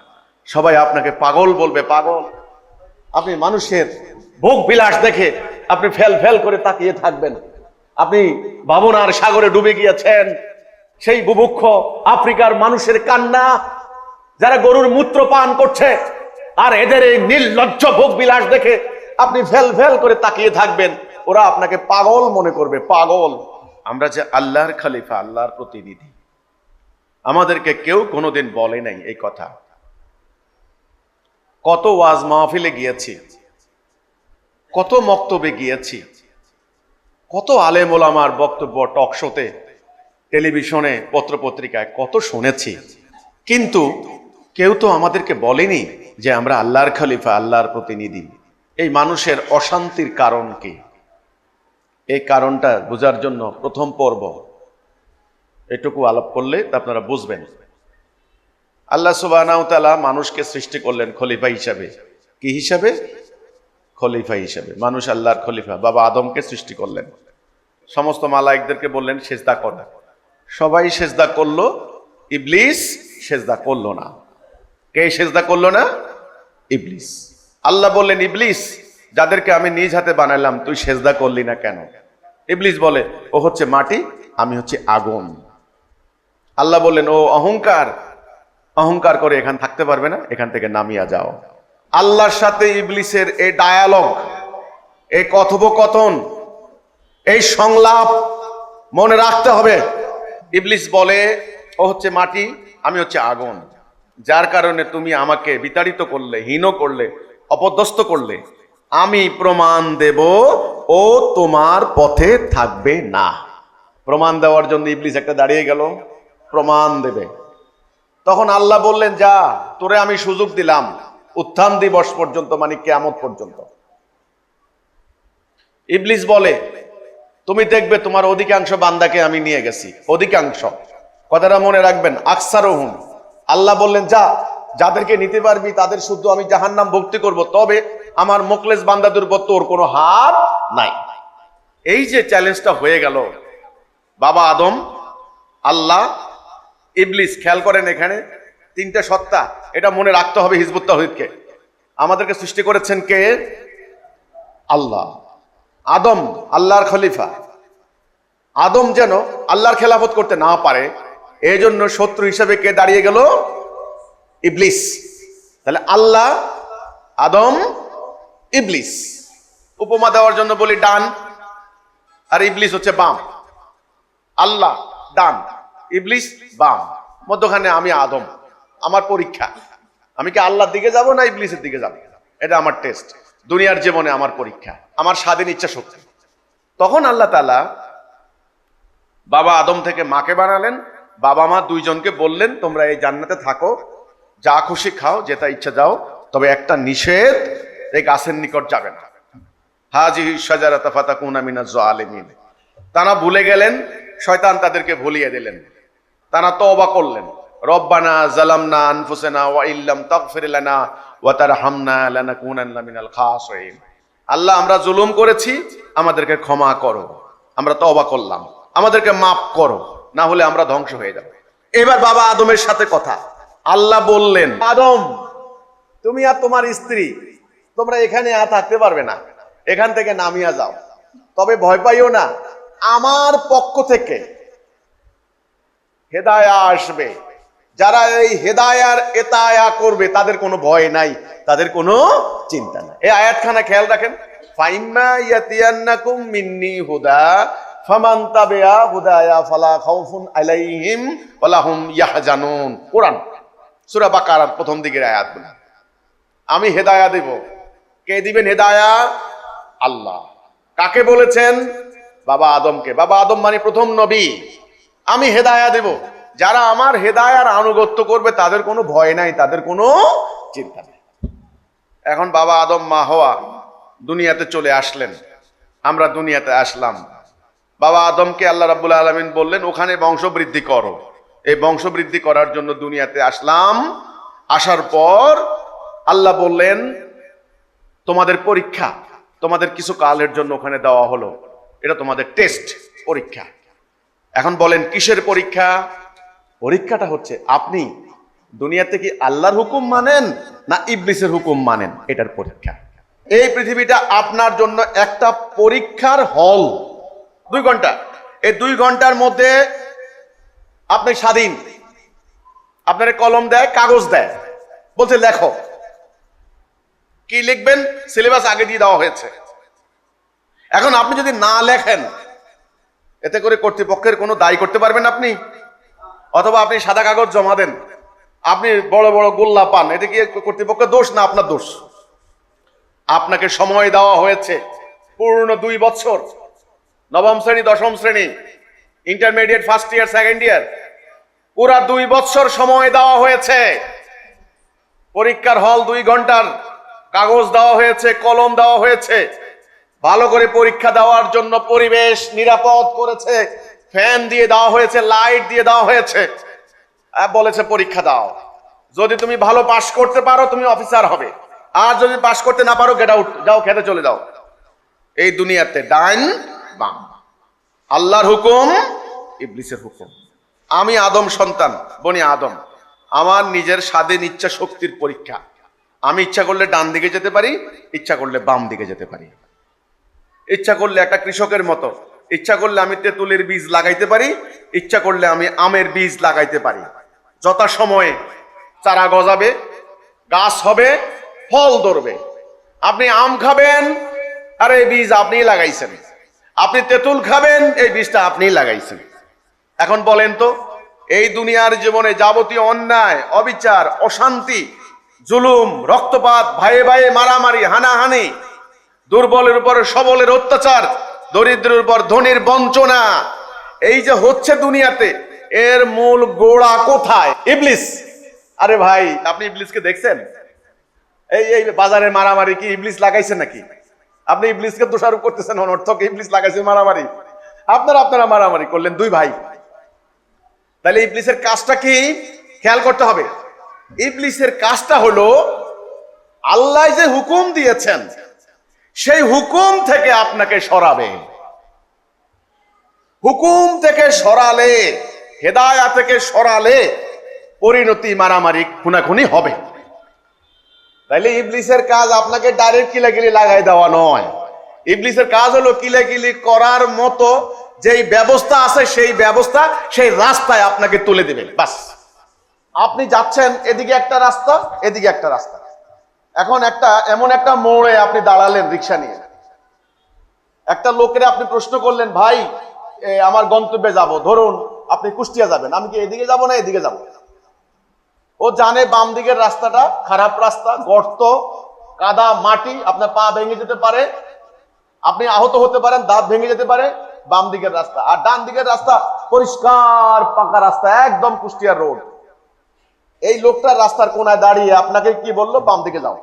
সবাই আপনাকে পাগল বলবে, পাগল। আপনি মানুষের ভোগ বিলাস দেখে আপনি ফেল ফেল করে তাকিয়ে থাকবেন। আপনি ভাবনার সাগরে ডুবে গিয়েছেন। সেই বুভুক্ষ আফ্রিকার মানুষের কান্না, যারা গরুর মূত্র পান করছে, আর এদের এই নির্লজ্জ ভোগ বিলাস দেখে আপনি ফেল ফেল করে তাকিয়ে থাকবেন। ওরা আপনাকে পাগল মনে করবে, পাগল। আমরা যে আল্লাহর খলিফা, আল্লাহর প্রতিনিধি, আমাদেরকে কেউ কোনোদিন বলে নাই এই কথা। কত ওয়াজ মাহফিলে গিয়েছি, কত মক্তবে গিয়েছি, কত আলেম ওলামার বক্তব্য টক শোতে, টেলিভিশনে, পত্রপত্রিকায় কত শুনেছি, কিন্তু কেউ তো আমাদেরকে বলেনি যে আমরা আল্লাহর খলিফা, আল্লাহর প্রতিনিধি। এই মানুষের অশান্তির কারণ কি? এই কারণটা বোঝার জন্য প্রথম পর্ব এটুকু আলাপ করলে আপনারা বুঝবেন। আল্লাহ সুবহানাহু ওয়া তাআলা মানুষকে সৃষ্টি করলেন খলিফা হিসাবে। কি হিসাবে? খলিফা হিসাবে। মানুষ আল্লাহর খলিফা। বাবা আদমকে সৃষ্টি করলেন, সমস্ত মালায়েকদেরকে বললেন সেজদা কর। সবাই সেজদা করলো, ইবলিস সেজদা করলো না। কে সেজদা করলো না? ইবলিস। আল্লাহ বললেন, ইবলিস, যাদেরকে আমি নিজ হাতে বানাইলাম তুই সেজদা করলি না কেন? ইবলিস বলে, ও হচ্ছে মাটি, আমি হচ্ছে আগুন। আল্লাহ বললেন, ও অহংকার, অহংকার করে এখান থাকতে পারবে না, এখান থেকে নামিয়া যাও। আল্লাহর সাথে ইবলিসের এই ডায়ালগ, এই কথোপকথন, এই সংলাপ মনে রাখতে হবে। ইবলিস বলে, ও হচ্ছে মাটি, আমি হচ্ছে আগুন, যার কারণে তুমি আমাকে বিতাড়িত করলে, হীন করলে, অপদস্থ করলে, আমি প্রমাণ দেব ও তোমার পথে থাকবে না। প্রমাণ দেওয়ার জন্য ইবলিস একটা দাঁড়িয়ে গেল, প্রমাণ দেবে। তখন আল্লাহ বললেন, যা, তোরে আমি সুযোগ দিলাম উত্থান দিবস পর্যন্ত, মানে কিয়ামত পর্যন্ত। ইবলিস বলে, তুমি দেখবে তোমার অধিকাংশ বান্দাকে আমি নিয়ে গেছি। অধিকাংশ কথাটা মনে রাখবেন, আকসারুহুম। আল্লাহ বললেন, যা, যাদেরকে নিতে পারবি তাদের শুদ্ধ আমি জাহান্নাম ভর্তি করব, তবে আমার মুখলেস বান্দাদের উপর তোর কোনো হাত নাই। এই যে চ্যালেঞ্জটা হয়ে গেল, বাবা আদম, আল্লাহ, ইবলিস। খেয়াল করেন এখানে তিনটা সত্তা, এটা মনে রাখতে হবে। হিজবুত তাওহীদকে আমাদেরকে সৃষ্টি করেছেন কে? আল্লাহ। আদম আল্লাহর খলিফা। আদম যেন আল্লাহর খেলাফত করতে না পারে, এই জন্য শত্রু হিসেবে কে দাঁড়িয়ে গেল? ইবলিস। তাহলে আল্লাহ, আদম, ইবলিস। উপমা দেওয়ার জন্য বলি ডান, আর ইবলিস হচ্ছে বাম। আল্লাহ ডান, ইবলিস বাম, মধ্যখানে আমি আদম। আমার পরীক্ষা, আমি কি আল্লাহর দিকে যাব না ইবলিসের দিকে যাব? এটা আমার টেস্ট, দুনিয়ার জীবনে আমার পরীক্ষা, আমার স্বাধীন ইচ্ছা শক্তি। তখন আল্লাহ তাআলা বাবা আদম থেকে মাকে বানালেন, বাবা মা দুইজনকে বললেন, তোমরা এই জান্নাতে থাকো, যা খুশি খাও, যেটা ইচ্ছা যাও, তবে একটা নিষেধ, এই গাছের নিকট যাবে না। হাজিহি শাজারাতা ফাতাকুনা মিনাজ জালিমিন। তারা ভুলে গেলেন, শয়তান তাদেরকে ভুলিয়ে দিলেন। তারা তওবা করলেন, রব্বানা যালামনা আনফুসানা ওয়া ইল্লাম তাগফির লানা ওয়া তারহামনা লানাকুনান্না মিনাল খাসিরিন। আল্লাহ, আমরা জুলুম করেছি, আমাদেরকে ক্ষমা করো, আমরা তওবা করলাম, আমাদেরকে মাফ করো, না হলে আমরা ধ্বংস হয়ে যাব। এবার বাবা আদমের সাথে কথা। আল্লাহ বললেন, আদম, তুমি আর তোমার স্ত্রী তোমরা এখানে আর থাকতে পারবে না, এখান থেকে নামিয়া যাও। তবে ভয় পাইও না, আমার পক্ষ থেকে হেদায়া আসবে। যারা এই হেদায়ার এতায়া করবে তাদের কোনো ভয় নাই, তাদের কোনো চিন্তা নাই। এই আয়াতখানা খেয়াল রাখেন, ফাইম্মা ইয়াতিয়ান্নাকুম মিন্নি হুদা ফামান তাবিআ হুদায়া ফালা খাউফুন আলাইহিম ওয়ালা হুম ইয়াহজানুন। কোরআন সূরা বাকারার প্রথম দিকের আয়াতগুলো। আমি হেদায়া দেব। কে দিবেন হেদায়া? আল্লাহ। কাকে বলেছেন? বাবা আদমকে। বাবা আদম মানে প্রথম নবী। আমি হেদায়া দেব, যারা আমার হেদায়ার আনুগত্য করবে তাদের কোনো ভয় নাই, তাদের কোনো চিন্তা নেই। এখন বাবা আদম মা হওয়া দুনিয়াতে চলে আসলেন, আমরা দুনিয়াতে আসলাম। বাবা আদমকে আল্লাহ রাব্বুল আলামিন বললেন, ওখানে বংশবৃদ্ধি করো। এই বংশবৃদ্ধি করার জন্য দুনিয়াতে আসলাম। আসার পর আল্লাহ বললেন, তোমাদের পরীক্ষা, তোমাদের কিছু কালের জন্য ওখানে দেওয়া হলো, এটা তোমাদের টেস্ট, পরীক্ষা। এখন বলেন কিসের পরীক্ষা? পরীক্ষাটা হচ্ছে আপনি দুনিয়াতে কি আল্লাহর হুকুম মানেন না ইবলিসের হুকুম মানেন, এটার পরীক্ষা। এই পৃথিবীটা আপনার জন্য একটা পরীক্ষার হল। 2 ঘন্টা, এই 2 ঘন্টার মধ্যে আপনি স্বাধীন। আপনার কলম দেয়, কাগজ দেয়, বলছে লেখো। কি লিখবেন? সিলেবাস আগে দিয়ে দেওয়া হয়েছে। এখন আপনি যদি না লেখেন, এতে করে কর্তৃপক্ষের কোনো দায়ী করতে পারবেন আপনি? অথবা আপনি সাদা কাগজ জমা দেন, আপনি বড় বড় গোল্লা পান, এটা কি কর্তৃপক্ষের দোষ না আপনার দোষ? আপনাকে সময় দেওয়া হয়েছে পূর্ণ 2 বছর, নবম শ্রেণী, দশম শ্রেণী, intermediate, first year, second year, পুরা 2 বছর সময় দেওয়া হয়েছে। পরীক্ষার হল 2 ঘন্টার, কাগজ দেওয়া হয়েছে, কলম দেওয়া হয়েছে। ভালো করে পরীক্ষা দেওয়ার জন্য পরিবেশ নিরাপদ করেছে, ফ্যান দিয়ে দেওয়া হয়েছে, লাইট দিয়ে দেওয়া হয়েছে, বলেছে পরীক্ষা দাও। যদি তুমি ভালো পাস করতে পারো তুমি অফিসার হবে, আর যদি পাস করতে না পারো গেট আউট, যাও, খেতে চলে যাও। এই দুনিয়াতে ডাইন বাম, আল্লাহর হুকুম, ইবলিসের হুকুম। আমি আদম সন্তান, বনি আদম, আমার নিজের স্বাধীন ইচ্ছা শক্তির পরীক্ষা। আমি ইচ্ছা করলে ডান দিকে যেতে পারি, ইচ্ছা করলে বাম দিকে যেতে পারি। ইচ্ছা করলে একটা কৃষকের মতো, ইচ্ছা করলে আমি তেঁতুলের বীজ লাগাইতে পারি, ইচ্ছা করলে আমি আমের বীজ লাগাইতে পারি। যথা সময়ে চারা গজাবে, গাছ হবে, ফল ধরবে। আপনি আম খাবেন, আরে এই বীজ আপনিই লাগাইছেন, আপনি তেঁতুল খাবেন, এই বীজটা আপনিই লাগাইছেন। এখন বলেন তো, এই দুনিয়ার জীবনে যাবতীয় অন্যায়, অবিচার, অশান্তি, জুলুম, রক্তপাত, ভাইয়ে ভাইয়ে মারামারি, হানাহানি, দুর্বলের উপর সবলের অত্যাচার, দরিদ্রের উপর ধনীর বঞ্চনা, এই যে হচ্ছে দুনিয়াতে, এর মূল গোড়া কোথায়? ইবলিস। আরে ভাই, আপনি ইবলিসকে দেখছেন? এই বাজারের মারামারি কি ইবলিস লাগাইছে নাকি? আপনি ইবলিসকে দোষারোপ করতেছেন অনর্থক, ইবলিস লাগাইছে মারামারি। আপনারা মারামারি করলেন দুই ভাই। তাহলে ইবলিসের কাজটা কি খেয়াল করতে হবে। ইবলিসের কাজটা হলো আল্লাহ যে হুকুম দিয়েছেন সেই হুকুম থেকে আপনাকে সরাবে। হুকুম থেকে সরালে, হেদায়া থেকে সরালে পরিণতি মারামারি খুনাখুনি হবে। তাইলে ইবলিসের কাজ আপনাকে ডাইরেক্ট কিলাকিলি লাগাই দেওয়া নয়। ইবলিসের কাজ হলো কিলাকিলি করার মতো যেই ব্যবস্থা আছে সেই ব্যবস্থা, সেই রাস্তায় আপনাকে তুলে দেবে। বাস, আপনি যাচ্ছেন, এদিকে একটা রাস্তা, এদিকে একটা রাস্তা। এখন এমন একটা মোড়ে আপনি দাঁড়ালেন রিক্সা নিয়ে, একটা লোকের আপনি প্রশ্ন করলেন, ভাই আমার গন্তব্যে যাব, ধরুন আপনি কুষ্টিয়া যাবেন, আমি কি এদিকে যাব না এদিকে যাব? ও জানে বাম দিকের রাস্তাটা খারাপ রাস্তা, গর্ত, কাদা, মাটি, আপনার পা ভেঙে যেতে পারে, আপনি আহত হতে পারেন, দাঁত ভেঙে যেতে পারে। বাম দিকের রাস্তা, আর ডান দিকের রাস্তা পরিষ্কার পাকা রাস্তা, একদম কুষ্টিয়ার রোড। এই লোকটা রাস্তার কোনায় দাঁড়িয়ে আপনাকে কি বললো? বাম দিকে যাও।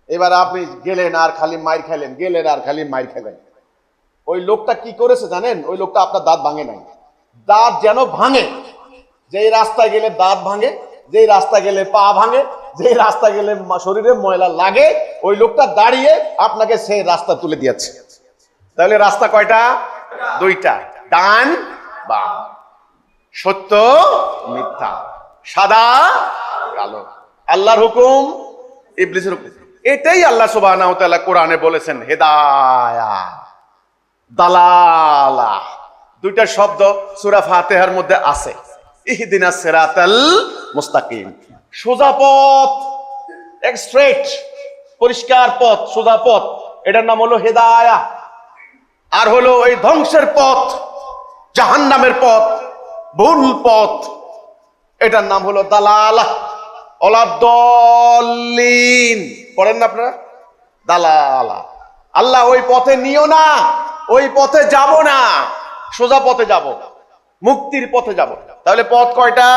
এবার আপনি গেলেন আর খালি মাইর খেলেন, গেলেন আর খালি মাইর খেলেন। ওই লোকটা কি করেছে জানেন? ওই লোকটা আপনার দাঁত ভাঙে নাই। দাঁত যেন ভাঙে, যেই রাস্তায় গেলে দাঁত ভাঙে, যেই রাস্তা গেলে পা ভাঙে, যেই রাস্তা গেলে শরীরে ময়লা লাগে, ওই লোকটা দাঁড়িয়ে আপনাকে সেই রাস্তা তুলে দিয়েছে। তাহলে রাস্তা কয়টা? দুইটা, ডান বাম, সত্য মিথ্যা, সাদা কালো, আল্লাহর হুকুম, ইবলিসের হুকুম। এটাই আল্লাহ সুবহানাহু ওয়া তাআলা কোরআনে বলেছেন হেদায়া, দালালা। দুইটা শব্দ সূরা ফাতিহার মধ্যে আছে, ইহদিনাস সিরাতাল মুস্তাকিম, সোজা পথ, স্ট্রেট পরিষ্কার পথ, সোজা পথ, এটার নাম হলো হেদায়া। আর হলো এই ধ্বংসের পথ, জাহান্নামের পথ, ভুল পথ, এটার নাম হলো দালালা। ওয়ালাদ-দাল্লিন পড়েন না আপনারা? দালালা। আল্লাহ ওই পথে নিও না, ওই পথে যাব না, সোজা পথে যাব, মুক্তির পথে যাব। তাহলে পথ কয়টা?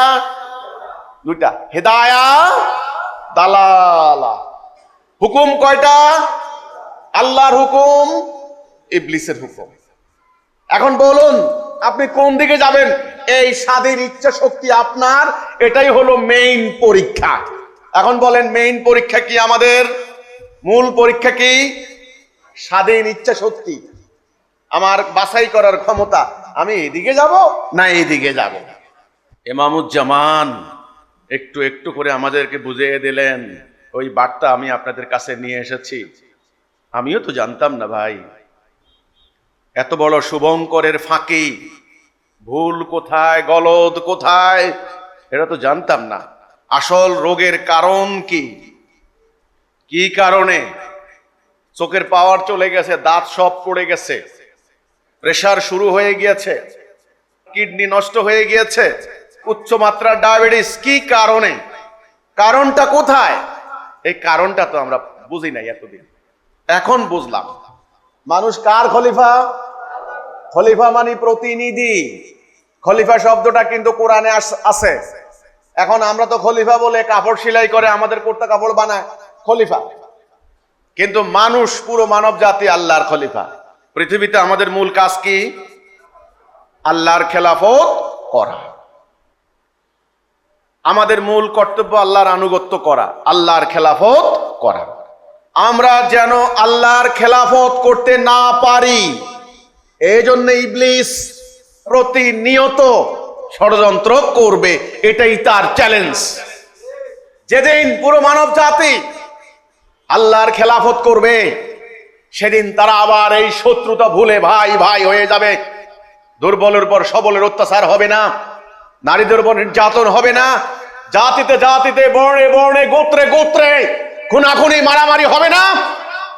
দুইটা, হেদায়া, দালালা। হুকুম কয়টা? আল্লাহর হুকুম, ইবলিসের হুকুম। এখন বলুন আপনি কোন দিকে যাবেন? এই স্বাধীন ইচ্ছা শক্তি আপনার, এটাই হলো মেইন পরীক্ষা। এখন বলেন মেইন পরীক্ষা কি? আমাদের মূল পরীক্ষা কি? স্বাধীন ইচ্ছা শক্তি, আমার বাছাই করার ক্ষমতা, আমি এদিকে যাব না এইদিকে যাব। ইমামুজ্জামান একটু একটু করে আমাদেরকে বুঝিয়ে দিলেন, ওই বার্তা আমি আপনাদের কাছে নিয়ে এসেছি। আমিও তো জানতাম না ভাই, এত বড় শুভঙ্করের ফাঁকি, ভুল কোথায়, গলদ কোথায়, এটা তো জানতাম না। আসল রোগের কারণ কি, কি কারণে চোখের পাওয়ার চলে গেছে, দাঁত সব পড়ে গেছে, প্রেসার শুরু হয়ে গিয়েছে, কিডনি নষ্ট হয়ে গিয়েছে, উচ্চ মাত্রার ডায়াবেটিস, কি কারণে? কারণটা কোথায়? এই কারণটা তো আমরা বুঝি নাই এতদিন, এখন বুঝলাম। মানুষ কার খলিফা? খলিফা মানে প্রতিনিধি। খলিফা শব্দটা কিন্তু কোরআনে আছে। এখন আমরা তো খলিফা বলে কাপড় সেলাই করে আমাদের কুর্তা কাপড় বানায় খলিফা, কিন্তু মানুষ, পুরো মানব জাতি আল্লাহর খলিফা। পৃথিবীতে আমাদের মূল কাজ কি? আল্লাহর খেলাফত করা। আমাদের মূল কর্তব্য আল্লাহর আনুগত্য করা, আল্লাহর খেলাফত করা। আমরা যেন আল্লাহর খেলাফত করতে না পারি, এই জন্য ইবলিস প্রতিনিয়ত ষড়যন্ত্র করবে, এটাই তার চ্যালেঞ্জ। যেদিন পুরো মানব জাতি আল্লাহর খেলাফত করবে, সেদিন তারা আবার এই শত্রুতা ভুলে ভাই ভাই হয়ে যাবে। দুর্বলের উপর সবলের অত্যাচার হবে না, নারীদের উপর নির্যাতন হবে না, জাতিতে জাতিতে, বর্ণে বর্ণে, গোত্রে গোত্রে খুনাখুনি মারামারি হবে না।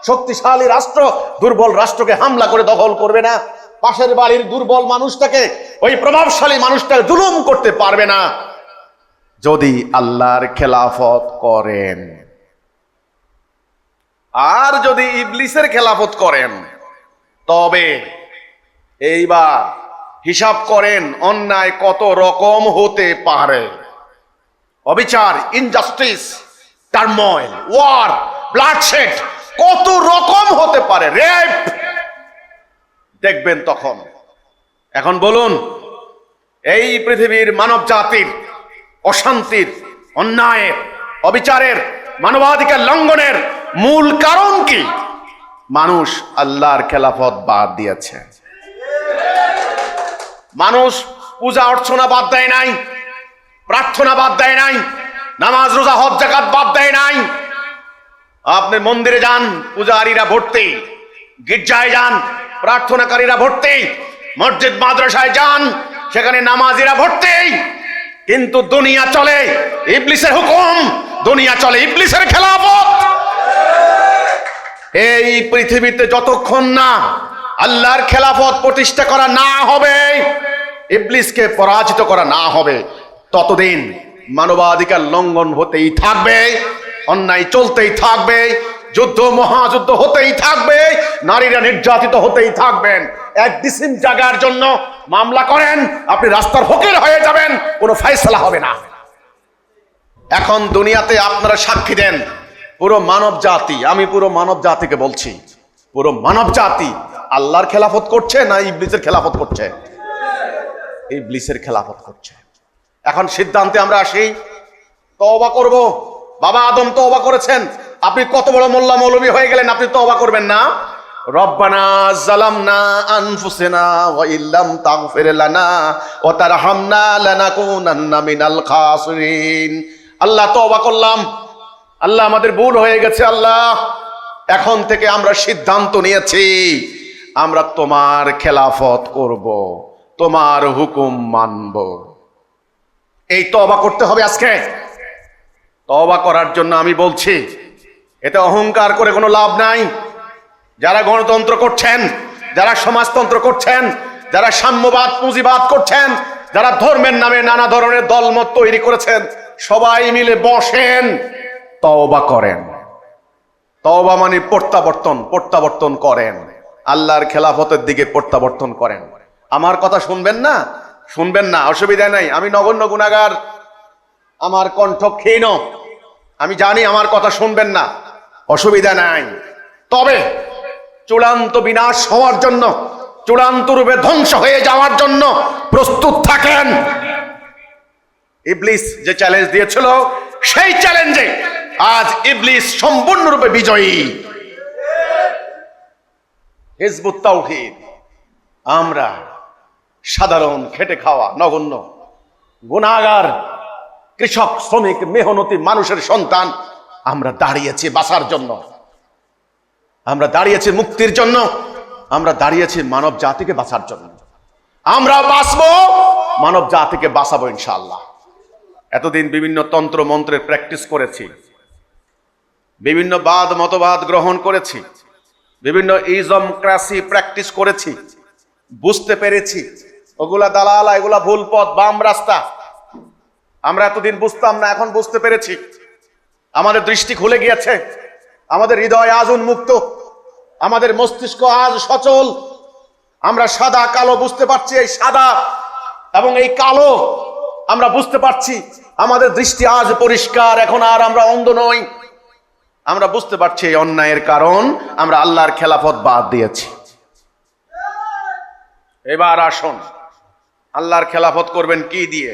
শক্তিশালী রাষ্ট্র দুর্বল রাষ্ট্রকে হামলা করে দখল করবে না। পাশের বাড়ির দুর্বল মানুষটাকে ওই প্রভাবশালী মানুষটাকে জুলুম করতে পারবে না যদি আল্লাহর খেলাফত করেন। আর যদি ইবলিসের খেলাফত করেন তবে এইবার হিসাব করেন অন্যায় কত রকম হতে পারে। অবিচার, ইনজাস্টিস, টার্ময়েল, ওয়ার, ব্লাডশেড কত রকম হতে পারে, রেপ দেখবেন তখন। এখন বলুন, এই পৃথিবীর মানব জাতির অশান্তির, অন্যায়ের, অবিচারের, মানবাধিকার লঙ্ঘনের মূল কারণ কি? মানুষ আল্লাহর খেলাফত বাদ দিয়েছে। মানুষ পূজা অর্চনা বাদ দেয় নাই, প্রার্থনা বাদ দেয় নাই, নামাজ রোজা হজ যাকাত বাদ দেয় নাই। আপনি মন্দিরে যান, পূজারীরা ভর্তি, গির্জায় যান, প্রার্থনাকারীরা ভর্তি, মসজিদ মাদ্রাসায় যান, সেখানে নামাজিরা ভর্তি। কিন্তু দুনিয়া চলে ইবলিসের হুকুম, দুনিয়া চলে ইবলিসের খেলাফত। এই পৃথিবীতে যতক্ষণ না আল্লাহর খেলাফত প্রতিষ্ঠা করা না হবে, ইবলিসকে পরাজিত করা না হবে, ততদিন মানবাধিকার লঙ্ঘন হতেই থাকবে, অন্যায় চলতেই থাকবে, যুদ্ধ মহাযুদ্ধ হতেই থাকবে, নারীরা নির্যাতিত হতেই থাকবেন। এক ডিসিম জায়গার জন্য মামলা করেন, আপনি রাস্তার ফকির হয়ে যাবেন, কোনো ফয়সালা হবে না। এখন দুনিয়াতে আপনারা সাক্ষী দেন, পুরো মানব জাতি, আমি পুরো মানব জাতিকে বলছি, পুরো মানব জাতি আল্লাহর খেলাফত করছে না ইবলিসের খেলাফত করছে? ইবলিসের খেলাফত করছে। এখন সিদ্ধান্তে আমরা আসি, তওবা করব। বাবা আদম তওবা করেছেন, আপনি কত বড় মোল্লা মৌলবী হয়ে গেলেন, আপনি তওবা করবেন না? রব্বানা যালামনা আনফুসানা ওয়া ইল্লাম তাগফির লানা ওয়া তারহামনা লানাকুনান্না মিনাল খাসিরিন। আল্লাহ তওবা করলাম, আল্লাহ আমাদের ভুল হয়ে গেছে, আল্লাহ এখন থেকে আমরা সিদ্ধান্ত নিয়েছি আমরা তোমার খেলাফত করব, তোমার হুকুম মানব। এই তওবা করতে হবে আজকে। তওবা করার জন্য আমি বলছি, এতে অহংকার করে কোনো লাভ নাই। যারা গণতন্ত্র করছেন, যারা সমাজতন্ত্র করছেন, যারা সাম্যবাদ পুঁজিবাদ করছেন, যারা ধর্মের নামে নানা ধরনের দলমত তৈরি করেছেন, সবাই মিলে বসেন, তওবা করেন। তওবা মানে প্রত্যাবর্তন করেন, আল্লাহর খেলাফতের দিকে প্রত্যাবর্তন করেন। আমার কথা শুনবেন না? শুনবেন না, অসুবিধা নাই। আমি নগণ্য গুনাহগার, আমার কণ্ঠ ক্ষীণ, আমি জানি আমার কথা শুনবেন না, অসুবিধা নাই। তবে চূড়ান্ত বিনাশ হওয়ার জন্য, চূড়ান্ত রূপে ধ্বংস হয়ে যাওয়ার জন্য প্রস্তুত থাকেন। ইবলিস যে চ্যালেঞ্জ দিয়েছিল, সেই চ্যালেঞ্জে আজ ইবলিস সম্পূর্ণরূপে বিজয়ী। হিজবুত তাওহীদ, আমরা সাধারণ খেটে খাওয়া নগণ্য গুনাহগার কৃষক, শ্রমিক, মেহনতি মানুষের সন্তান, আমরা দাঁড়িয়েছি বাঁচার জন্য, আমরা দাঁড়িয়েছি মুক্তির জন্য, আমরা দাঁড়িয়েছি মানব জাতিকে বাঁচার জন্য। আমরা বাঁচবো, মানব জাতিকে বাঁচাবো ইনশাআল্লাহ। এতদিন বিভিন্ন তন্ত্র মন্ত্রের প্র্যাকটিস করেছি, বিভিন্ন বাদ মতবাদ গ্রহণ করেছি, বিভিন্ন ইজমক্রাসি প্র্যাকটিস করেছি, বুঝতে পেরেছি ওগুলা দালালা, এগুলা ভুল পথ, বাম রাস্তা। আমরা এতদিন বুঝতাম না, এখন বুঝতে পেরেছি। আমাদের দৃষ্টি খুলে গিয়েছে, আমাদের হৃদয় আজ উন্মুক্ত, আমাদের মস্তিষ্ক আজ সচল। আমরা সাদা কালো বুঝতে পারছি, এই সাদা এবং এই কালো আমরা বুঝতে পারছি। আমাদের দৃষ্টি আজ পরিষ্কার, এখন আর আমরা অন্ধ নই। আমরা বুঝতে পারছি এই অন্যায়ের কারণ আমরা আল্লাহর খেলাফত বাদ দিয়েছি। এবার আসুন, আল্লাহর খেলাফত করবেন কি দিয়ে?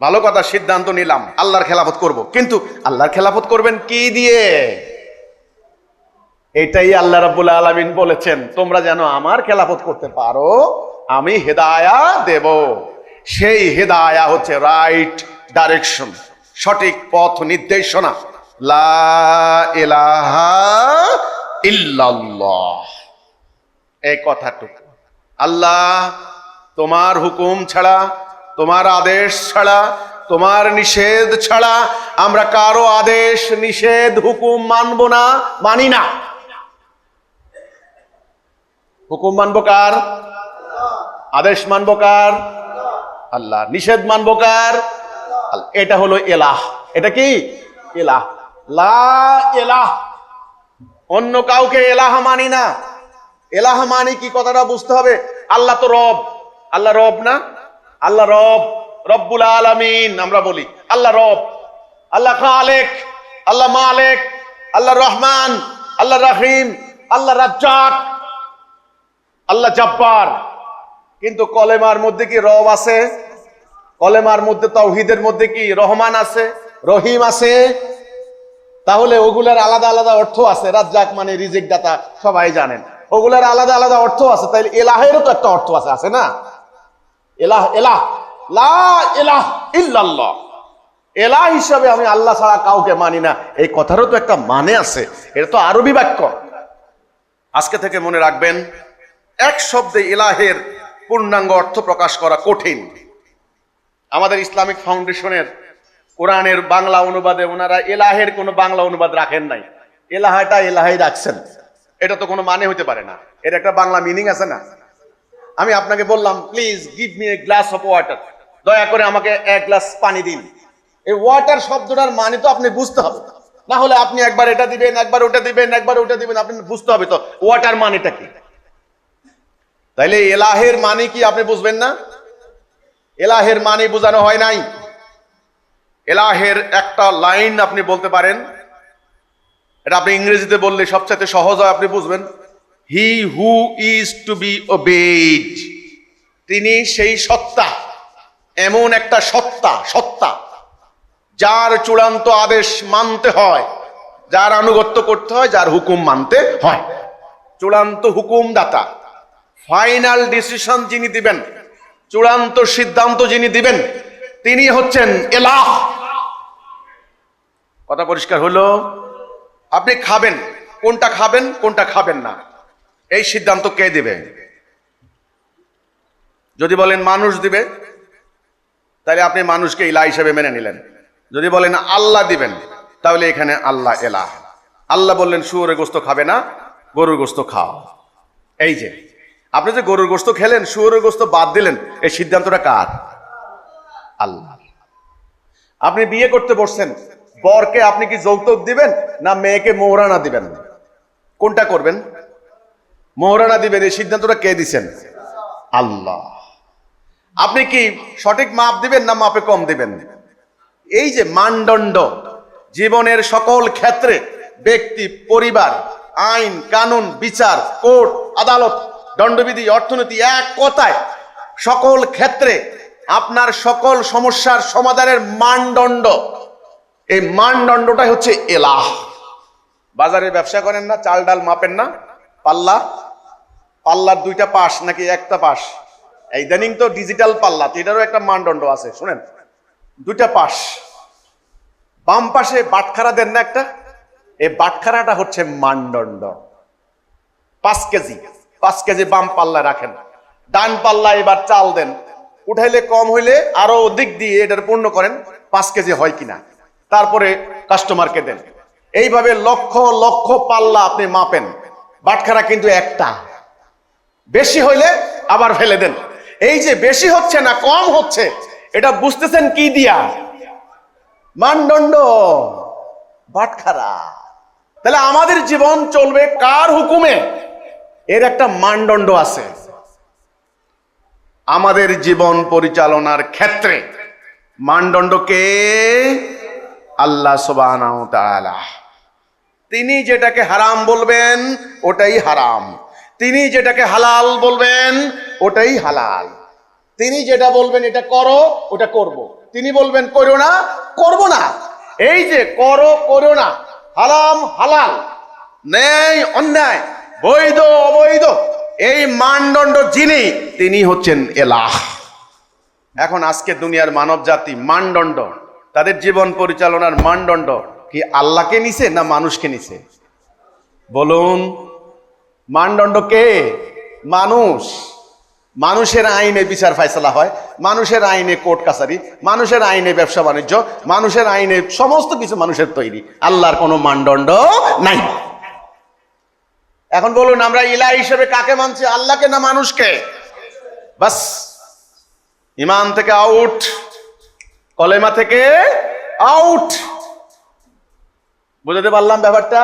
ভালো কথা, সিদ্ধান্ত নিলাম আল্লাহর খেলাফত করব, কিন্তু আল্লাহর খেলাফত করবেন কি দিয়ে? এটাই আল্লাহ রাব্বুল আলামিন বলেছেন, তোমরা যেন আমার খেলাফত করতে পারো, আমি হেদায়া দেব। সেই হেদায়া হচ্ছে রাইট ডাইরেকশন, সঠিক পথ নির্দেশনা। লা ইলাহা ইল্লাল্লাহ, এই কথাটুকু। আল্লাহ, তোমার হুকুম ছাড়া, তোমার আদেশ ছাড়া, তোমার নিষেধ ছাড়া আমরা কারো আদেশ নিষেধ হুকুম মানব না, মানি না। হুকুম মানবো কার? আদেশ মানবো কার? আল্লাহ। নিষেধ মানবো কার? আল্লাহ। এটা হলো এলাহ। এটা কি? এলাহ। লা এলাহ, অন্য কাউকে এলাহ মানি না। এলাহ মানি কি, কথাটা বুঝতে হবে। আল্লাহ তো রব, আল্লাহ রব না? আল্লাহ রব, রব্বুল আলামিন আমরা বলি। আল্লাহ রব, আল্লাহ খালেক, আল্লাহ মালেক, আল্লাহ রহমান, আল্লাহ রহিম, আল্লাহ রাজ্জাক, আল্লাহ জব্বার। কিন্তু কলেমার মধ্যে কি রব আছে? কলেমার মধ্যে, তাওহীদের মধ্যে কি রহমান আছে, রহিম আছে? তাহলে ওগুলার আলাদা আলাদা অর্থ আছে। রাজ্জাক মানে রিজিক দাতা, সবাই জানেন। ওগুলার আলাদা আলাদা অর্থ আছে। তাইলে এলাহেরও তো একটা অর্থ আছে, আছে না? এলাহ, এলাহ, লা ইলাহ ইল্লাল্লাহ। এলাহ হিসাবে আমি আল্লাহ ছাড়া কাউকে মানি না, এই কথারও তো একটা মানে আছে। এটা তো আরবি বাক্য। আজকে থেকে মনে রাখবেন, এক শব্দে ইলাহের পূর্ণাঙ্গ অর্থ প্রকাশ করা কঠিন। আমাদের ইসলামিক ফাউন্ডেশনের কোরআনের বাংলা অনুবাদে ওনারা এলাহের কোনো বাংলা অনুবাদ রাখেন নাই। এলাহাটা এলাহাই রাখছেন। এটা তো কোনো মানে হইতে পারে না। এর একটা বাংলা মিনিং আছে না? আমি আপনাকে বললাম, please give me a glass of water, দয়া করে আমাকে এক গ্লাস পানি দিন। এই ওয়াটার শব্দটার মানে তো আপনি বুঝতে হবে, না হলে আপনি একবার এটা দিবেন, একবার ওটা দিবেন, একবার ওটা দিবেন, আপনি বুঝতে হবে তো ওয়াটার মানেটা কি। তাইলে এলাহের মানে কি আপনি বুঝবেন না? এলাহের মানে বোঝানো হয় নাই। এলাহের একটা লাইন আপনি বলতে পারেন, এটা আপনি ইংরেজিতে বললে সবচেয়ে সহজ হয়, আপনি বুঝবেন। He who is to be obeyed. তিনি সেই সত্তা, এমন একটা সত্তা, সত্তা যার চূড়ান্ত আদেশ মানতে হয়, যার আনুগত্য করতে হয়, যার হুকুম মানতে হয়। চূড়ান্ত হুকুম দাতা, ফাইনাল ডিসিশন যিনি দিবেন, চূড়ান্ত সিদ্ধান্ত যিনি দিবেন, তিনি হচ্ছেন এলাহ। কথা পরিষ্কার হলো? আপনি খাবেন, কোনটা খাবেন কোনটা খাবেন না, এই সিদ্ধান্ত কে দিবে? যদি বলেন মানুষ দিবে, তাহলে আপনি মানুষকে ইলাহ হিসেবে মেনে নিলেন। যদি বলেন আল্লাহ দিবেন, তাহলে এখানে আল্লাহ এলাহ। আল্লাহ বললেন শুয়োরের গোস্ত খাবে না, গরুর গোস্ত খাও। এই যে আপনি যে গরুর গোস্ত খেলেন, শুয়োরের গোস্ত বাদ দিলেন, এই সিদ্ধান্তটা কার? আল্লাহ। আপনি বিয়ে করতে বসছেন, বরকে আপনি কি যৌতুক দিবেন না মেয়েকে মোহরানা দিবেন? কোনটা করবেন? মোহরানা দিবেন। এই সিদ্ধান্তটা কে দিছেন? আল্লাহ। আপনি কি সঠিক মাপ দিবেন না মাপে কম দিবেন? এই যে মানদণ্ড, জীবনের সকল ক্ষেত্রে, ব্যক্তি, পরিবার, আইন কানুন, বিচার, কোর্ট আদালত, দণ্ডবিধি, অর্থনীতি, এক কথায় সকল ক্ষেত্রে আপনার সকল সমস্যার সমাধানের মানদণ্ড, এই মানদণ্ডটাই হচ্ছে এলাহ। বাজারে ব্যবসা করেন না, চাল ডাল মাপেন না, পাল্লা, পাল্লার দুইটা পাশ নাকি একটা পাশ? এই ইদানিং তো ডিজিটাল পাল্লা, এটারও একটা মানদণ্ড আছে। শুনেন, দুইটা পাশ, বাম পাশে বাটখারা দেন না একটা, এই বাটখারাটা হচ্ছে মানদণ্ড। 5 কেজি, 5 কেজি বাম পাল্লা রাখেন, ডান পাল্লা এবার চাল দেন, উঠাইলে কম হইলে আরো অধিক দিয়ে এটার পূর্ণ করেন, 5 কেজি হয় কিনা, তারপরে কাস্টমারকে দেন। এইভাবে লক্ষ লক্ষ পাল্লা আপনি মাপেন, বাটখারা কিন্তু একটা। বেশি হইলে আবার ফেলে দেন। এই যে বেশি হচ্ছে না কম হচ্ছে, এটা বুঝতেছেন কি দিয়া? মানদণ্ড, বাটখারা। তাহলে আমাদের জীবন চলবে কার হুকুমে? এর একটা মানদণ্ড আছে। আমাদের জীবন পরিচালনার ক্ষেত্রে মানদণ্ড কে? আল্লাহ সুবহানাহু ওয়া তাআলা। তিনি যেটাকে হারাম বলবেন ওটাই হারাম, তিনি যেটাকে হালাল বলবেন ওটাই হালাল, তিনি যেটা বলবেন এটা করো ওটা করব, তিনি বলবেন করো না, করব না। এই যে করো করো না, হারাম হালাল, ন্যায় অন্যায়, বৈধ অবৈধ, এই মানদণ্ড যিনি, তিনি হচ্ছেন এলাহ। এখন আজকে দুনিয়ার মানব জাতি মানদণ্ড, তাদের জীবন পরিচালনার মানদণ্ড কি আল্লাহকে নিছে না মানুষকে নিছে? বলুন, মানদণ্ড কে? মানুষ। মানুষের আইনে বিচার ফায়সালা হয়, মানুষের আইনে কোর্ট কাছারি, মানুষের আইনে ব্যবসা বাণিজ্য, মানুষের আইনে সমস্ত কিছু মানুষের তৈরি। আল্লাহর কোনো মানদণ্ড নাই। এখন বলুন, আমরা ইলাহ হিসেবে কাকে মানছি, আল্লাহকে না মানুষকে? বাস, ইমান থেকে আউট, কলেমা থেকে আউট। বুঝতে পারলাম ব্যাপারটা?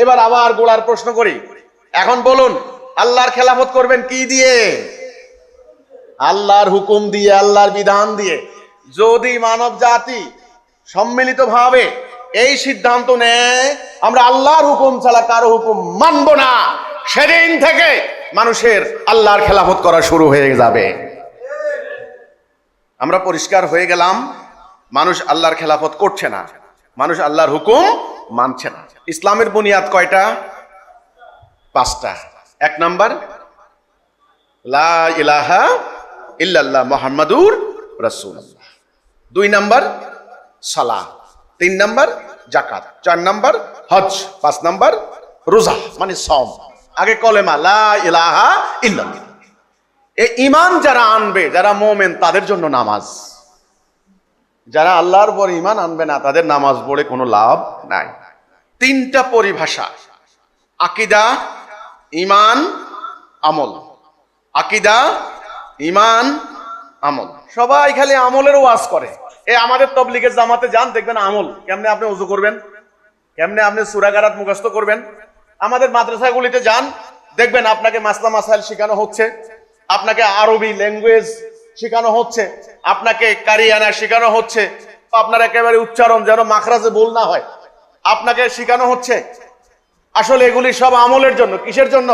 এবার আবার গোড়ার প্রশ্ন করি। এখন বলুন, আল্লাহর খেলাফত করবেন কি দিয়ে? আল্লাহর হুকুম দিয়ে, আল্লাহর বিধান দিয়ে। যদি মানব জাতি সম্মিলিত ভাবে এই সিদ্ধান্ত নেয় আমরা আল্লাহর হুকুম ছাড়া কারো হুকুম মানব না, সেদিন থেকে মানুষের আল্লাহর খেলাফত করা শুরু হয়ে যাবে। আমরা পরিষ্কার হয়ে গেলাম, মানুষ আল্লাহর খেলাফত করছে না, মানুষ আল্লাহর হুকুম মানছে না। ইসলামের বুনিয়াদ কয়টা? 5টা। 1 নাম্বার, লা ইলাহা ইল্লাল্লাহ মুহাম্মাদুর রাসূলুল্লাহ। 2 নাম্বার, সালাহ। 3 নাম্বার, যাকাত। 4 নাম্বার, হজ। 5 নাম্বার, রোজা মানে সওম। আগে কলেমা লা ইলাহা ইল্লাল্লাহ। এই ঈমান যারা আনবে, যারা মুমিন, তাদের জন্য নামাজ। যারা আল্লাহর উপর ঈমান আনবে না, তাদের নামাজ পড়ে কোনো লাভ নাই। 3টা পরিভাষা: আকীদা, ঈমান, আমল। আকীদা, ঈমান, আমল। সবাই খালি আমলের ওয়াজ করে। এই আমাদের তাবলীগের জামাতে যান, দেখবেন আমল। কেমনে আপনি ওযু করবেন, কেমনে আপনি সূরা কারাত মুখস্থ করবেন। আমাদের মাদ্রাসাগুলিতে যান, দেখবেন আপনাকে মাসলা মাসাইল শেখানো হচ্ছে, আপনাকে আরবি ল্যাঙ্গুয়েজ শেখানো হচ্ছে, আপনাকে কারিয়ানা শেখানো হচ্ছে, আপনার একেবারে উচ্চারণ যেন মাখরাজে ভুল না হয় আপনাকে শেখানো হচ্ছে। আসলে এগুলি সব আমলের জন্য। কিসের জন্য?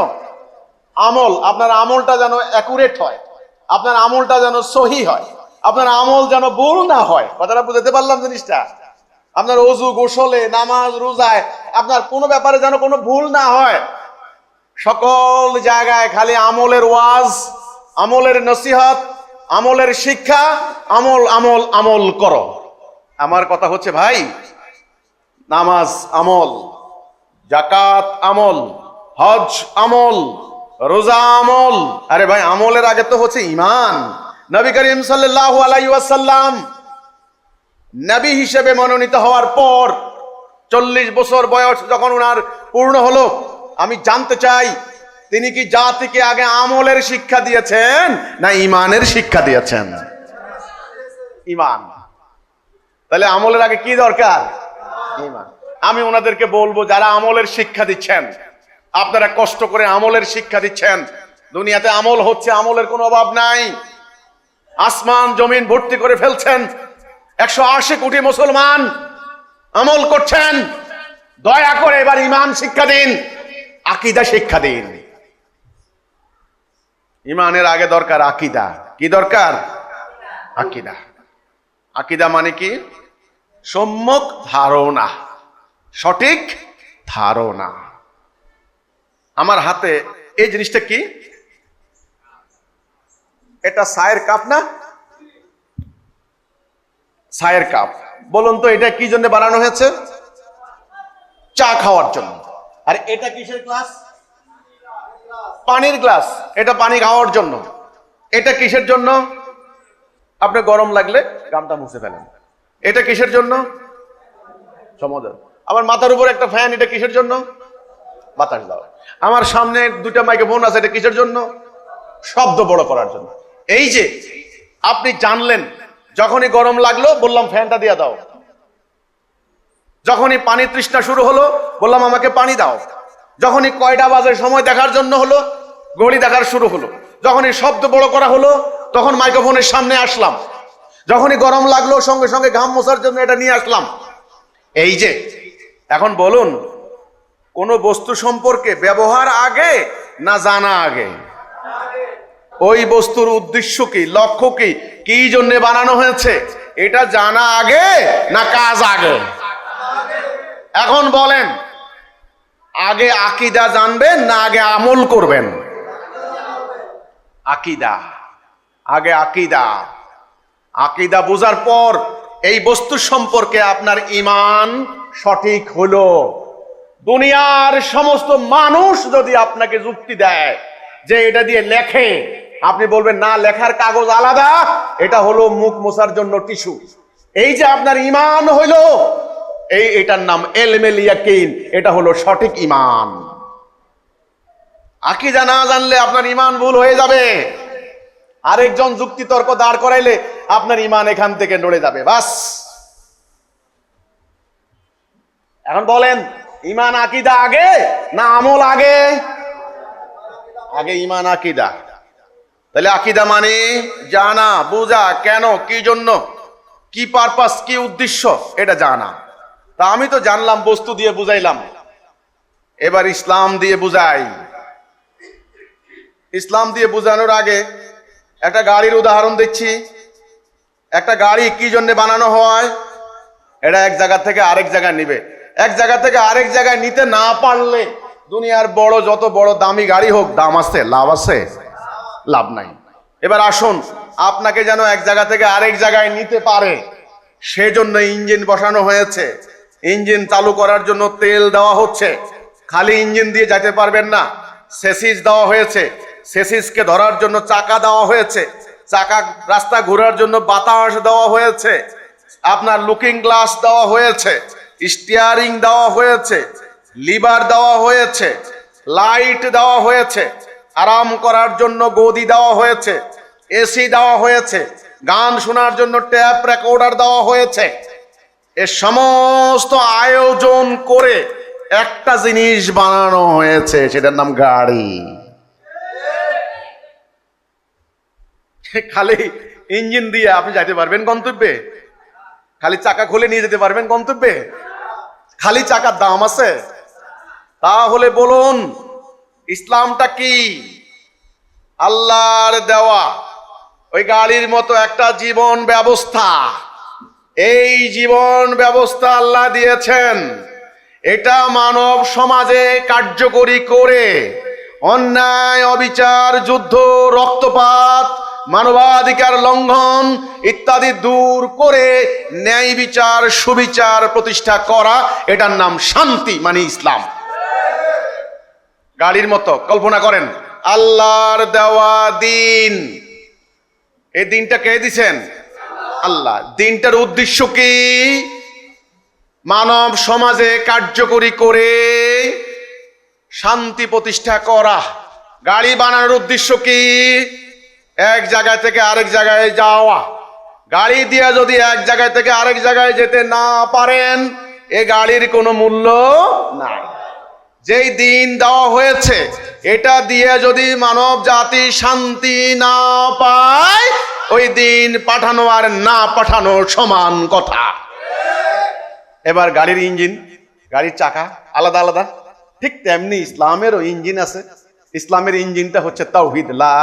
আমল। আপনার আমলটা যেন অ্যাকুরেট হয়, আপনার আমলটা যেন সহি হয়, আপনার আমল যেন ভুল না হয়। কথাটা বুঝতে পারলাম জিনিসটা? আপনার ওযু, গোসলে, নামাজ, রোজায় আপনার কোনো ব্যাপারে যেন কোনো ভুল না হয়। সকল জায়গায় খালি আমলের ওয়াজ, আমলের নসিহত, আমলের শিক্ষা, আমল আমল আমল করো। আমার কথা হচ্ছে ভাই, নামাজ আমল, যাকাত আমল, হজ আমল, রোজা আমল। আরে ভাই, আমলের আগে তো হচ্ছে ঈমান। নবী করিম সাল্লাল্লাহু আলাইহি ওয়াসাল্লাম নবী হিসেবে মনোনীত হওয়ার পর 40 বছর বয়স যখন ওনার পূর্ণ হলো, আমি জানতে চাই তিনি কি জাতিকে আগে আমলের শিক্ষা দিয়েছেন না ঈমানের শিক্ষা দিয়েছেন? ঈমান। তাহলে আমলের আগে কি দরকার? ঈমান। আমি ওনাদেরকে বলবো, যারা আমলের শিক্ষা দিচ্ছেন, আপনারা কষ্ট করে আমলের শিক্ষা দিচ্ছেন। দুনিয়াতে আমল হচ্ছে, আমলের কোনো অভাব নাই। আসমান জমিন ভর্তি করে ফেলছেন। 180 কোটি মুসলমান আমল করছেন। দয়া করে এবার ঈমান শিক্ষা দিন, আকীদা শিক্ষা দিন। ঈমানের আগে দরকার আকীদা। কি দরকার? আকীদা। আকীদা মানে কি? সম্যক ধারণা, সঠিক ধারণা। আমার হাতে এই জিনিসটা কি? এটা চায়ের কাপ না? চায়ের কাপ। বলুন তো এটা কি জন্য বানানো হয়েছে? চা খাওয়ার জন্য। আর এটা কিসের গ্লাস? পানির গ্লাস। এটা পানি খাওয়ার জন্য। এটা কিসের জন্য? আপনি গরম লাগলে গামটা মুছে ফেলেন। এটা কিসের জন্য? সমাধান। আমার মাথার উপর একটা ফ্যান, এটা কিসের জন্য? বাতাস দাও। আমার সামনে 2টা মাইক্রোফোন আছে, এটা কিসের জন্য? শব্দ বড় করার জন্য। এই যে আপনি জানলেন, যখনই গরম লাগলো বললাম ফ্যানটা দিয়ে দাও, যখনই পানি তৃষ্ণা শুরু হলো বললাম আমাকে পানি দাও, যখনই কয়টা বাজে সময় দেখার জন্য হলো ঘড়ি দেখার শুরু হলো, যখনই শব্দ বড় করা হলো তখন মাইক্রোফোনের সামনে আসলাম, যখনই গরম লাগলো সঙ্গে সঙ্গে ঘাম মোছার জন্য এটা নিয়ে আসলাম। এই যে এখন বলুন, কোন বস্তু সম্পর্কে ব্যবহার আগে না জানা আগে? ওই বস্তুর উদ্দেশ্য কি, লক্ষ্য কি, কি জন্য বানানো হয়েছে, এটা জানা আগে না কাজ আগে? এখন বলেন, আগে আকীদা জানবেন না আগে আমল করবেন? আকীদা। আগে আকীদা। আকীদা বোঝার পর এই বস্তু সম্পর্কে আপনার ঈমান সঠিক হলো। দুনিয়ার সমস্ত মানুষ যদি আপনাকে যুক্তি দেয় যে এটা দিয়ে লেখে, আপনি বলবেন না, লেখার কাগজ আলাদা, এটা হলো মুখ মোছার জন্য টিস্যু। এই যে আপনার ঈমান হইলো, এটার নাম ইলমুল ইয়াকিন, এটা হলো সঠিক ঈমান। আকীদা না জানলে আপনার ঈমান ভুল হয়ে যাবে। আরেকজন যুক্তি তর্ক দাঁড় করাইলে আপনার ঈমান এখান থেকে নড়ে যাবে। বাস, এখন বলেন ঈমান আকীদা আগে না আমল আগে? আগে ঈমান আকীদা। তাহলে আকীদা মানে জানা, বোঝা, কেন, কি জন্য, কি পারপাস, কি উদ্দেশ্য, এটা জানা। তা আমি তো জানলাম, বস্তু দিয়ে বুঝাইলাম, এবার ইসলাম দিয়ে বুঝাই। ইসলাম দিয়ে বুঝানোর আগে একটা গাড়ির উদাহরণ দিচ্ছি। একটা গাড়ি কি জন্য বানানো হয়? এটা এক জায়গা থেকে আরেক জায়গায় নিবে। এক জায়গা থেকে আরেক জায়গায় নিতে না পারলে দুনিয়ার বড় যত বড় দামি গাড়ি হোক, দাম আছে, লাভ আছে? লাভ নাই। এবার আসুন, আপনাকে যেন এক জায়গা থেকে আরেক জায়গায় নিতে পারে সেজন্য ইঞ্জিন বসানো হয়েছে। ইঞ্জিন চালু করার জন্য তেল দেওয়া হচ্ছে। খালি ইঞ্জিন দিয়ে যেতে পারবেন না, সেসিস দেওয়া হয়েছে। সেসিসকে ধরার জন্য চাকা দেওয়া হয়েছে। চাকা রাস্তা ঘোরার জন্য বাতাস দেওয়া হয়েছে। আপনার লুকিং গ্লাস দেওয়া হয়েছে, স্টিয়ারিং দেওয়া হয়েছে, লিভার দেওয়া হয়েছে, লাইট দেওয়া হয়েছে, আরাম করার জন্য গদি দেওয়া হয়েছে, এসি দেওয়া হয়েছে, গান শোনার জন্য ট্যাপ রেকর্ডার দেওয়া হয়েছে। এ সমস্ত আয়োজন করে একটা জিনিস বানানো হয়েছে, সেটার নাম গাড়ি। খালি ইঞ্জিন দিয়ে আপনি যাইতে পারবেন গন্তব্যে? খালি চাকা খুলে নিয়ে যেতে পারবেন গন্তব্যে? খালি চাকার দাম আছে? তাহলে বলুন ইসলামটা কি? আল্লাহর দেওয়া ওই গাড়ির মতো একটা জীবন ব্যবস্থা। এই জীবন ব্যবস্থা আল্লাহ দিয়েছেন, এটা মানব সমাজে কার্যকরী করে অন্যায়, অবিচার, যুদ্ধ, রক্তপাত, মানবাধিকার লঙ্ঘন ইত্যাদি দূর করে ন্যায় বিচার, সুবিচার প্রতিষ্ঠা করা, এটার নাম শান্তি, মানে ইসলাম। গাড়ির মতো কল্পনা করেন, আল্লাহর দেওয়া দিন। এই দিনটা কে দিছেন? আল্লাহ। দিনটার উদ্দেশ্য কি? মানব সমাজে কার্যকরী করে শান্তি প্রতিষ্ঠা করা। গাড়ি বানানোর উদ্দেশ্য কি? এক জায়গা থেকে আরেক জায়গায় যাওয়া। গাড়ি দিয়ে যদি এক জায়গা থেকে আরেক জায়গায় যেতে না পারেন, এ গাড়ির কোনো মূল্য নাই। যেই দিন দেওয়া হয়েছে, এটা দিয়ে যদি মানব জাতি শান্তি না পায়, ওই দিন পাঠানো আর না পাঠানো সমান কথা। এবার গাড়ির ইঞ্জিন, গাড়ির চাকা আলাদা আলাদা, ঠিক তেমনি ইসলামেরও ইঞ্জিন আছে। ইসলামের ইঞ্জিনটা হচ্ছে তাওহীদ, লা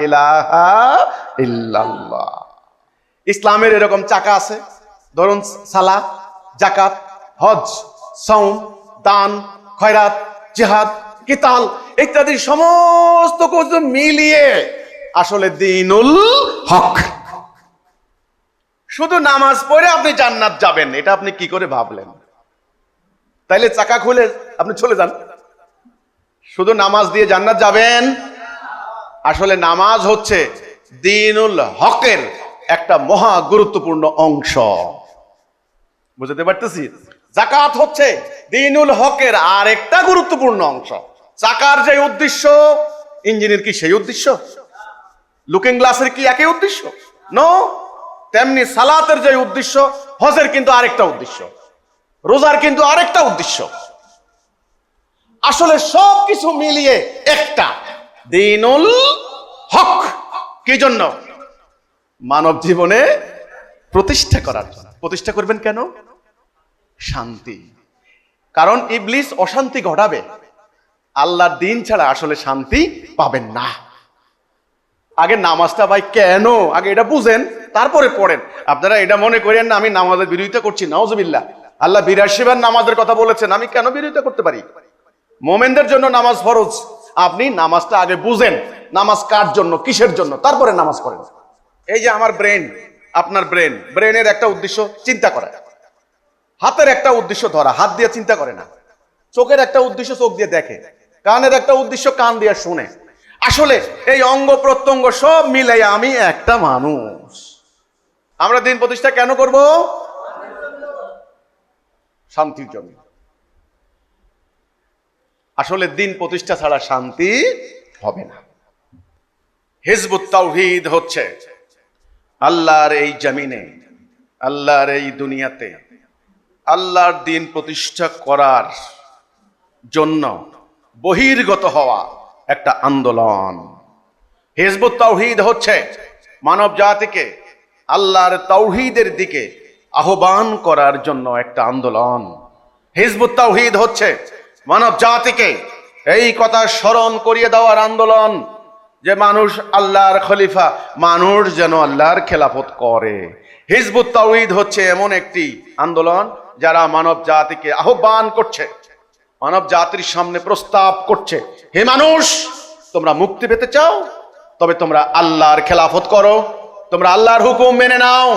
ইলাহা ইল্লাল্লাহ। ইসলামের এরকম চাকা আছে, ধরুন সালাত, যাকাত, হজ, সাওম, দান, খয়রাত, জিহাদ, কিতাল ইত্যাদি সমস্ত কিছু মিলিয়ে আসলে দ্বীনুল হক। শুধু নামাজ পড়ে আপনি জান্নাত যাবেন, এটা আপনি কি করে ভাবলেন? তাইলে চাকা খুলে আপনি চলে যান, শুধু নামাজ দিয়ে জান্নাত যাবেন? আসলে নামাজ হচ্ছে দ্বীনুল হকের একটা মহা গুরুত্বপূর্ণ অংশ। বুঝতে পারতেছি? যাকাত হচ্ছে দ্বীনুল হকের আর একটা গুরুত্বপূর্ণ অংশ। চাকার যে উদ্দেশ্য, ইঞ্জিনের কি সেই উদ্দেশ্য? লুকিং গ্লাসের কি একই উদ্দেশ্য? নো। তেমনি সালাতের যে উদ্দেশ্য, হজের কিন্তু আরেকটা উদ্দেশ্য, রোজার কিন্তু আরেকটা উদ্দেশ্য। আসলে সবকিছু মিলিয়ে একটা দ্বীনুল হক। কি জন্য? মানব জীবনে প্রতিষ্ঠা করার জন্য। প্রতিষ্ঠা করবেন কেন? শান্তি। কারণ ইবলিস অশান্তি ঘটাবে, আল্লাহর দিন ছাড়া আসলে শান্তি পাবেন না। আগে নামাজটা ভাই কেন, আগে এটা বুঝেন, তারপরে পড়েন। আপনারা এটা মনে করেন না আমি নামাজের বিরোধিতা করছি, নাউজুবিল্লাহ। আল্লাহ ৮২ বার নামাজের কথা বলেছেন, আমি কেন বিরোধিতা করতে পারি? মোমেনদের জন্য নামাজ ফরজ। আপনি নামাজটা আগে বুঝেন, নামাজ কার জন্য, কিসের জন্য, তারপরে নামাজ পড়েন। এই যে আমার ব্রেন, আপনার ব্রেন, ব্রেনের একটা উদ্দেশ্য চিন্তা করা, হাতের একটা উদ্দেশ্য ধরা, হাত দিয়ে চিন্তা করে না, চোখের একটা উদ্দেশ্য চোখ দিয়ে দেখে, কানের একটা উদ্দেশ্য কান দিয়ে শুনে। আসলে এই অঙ্গ প্রত্যঙ্গ সব মিলাই আমি একটা মানুষ। আমরা দিন প্রতিষ্ঠা কেন করব? শান্তির জন্য। আসলে দিন প্রতিষ্ঠা ছাড়া শান্তি হবে না। হিজবুত তাওহীদ হচ্ছে আল্লাহর এই জমিনে, আল্লাহর এই দুনিয়াতে আল্লাহর দিন প্রতিষ্ঠা করার জন্য বহির্গত হওয়া একটা আন্দোলন। হিজবুত তাওহীদ হচ্ছে মানব জাতিকে আল্লাহর তাওহীদের দিকে আহ্বান করার জন্য একটা আন্দোলন। হিজবুত তাওহীদ হচ্ছে মানব জাতিকে এই কথা স্মরণ করিয়ে দেওয়ার আন্দোলন যে মানুষ আল্লাহর খলিফা, মানুষ যেন আল্লাহর খেলাফত করে। হিজবুত তাওহীদ হচ্ছে এমন একটি আন্দোলন যারা মানব জাতিকে আহ্বান করছে, মানব জাতির সামনে প্রস্তাব করছে, হে মানুষ, তোমরা মুক্তি পেতে চাও, তবে তোমরা আল্লাহর খেলাফত করো, তোমরা আল্লাহর হুকুম মেনে নাও,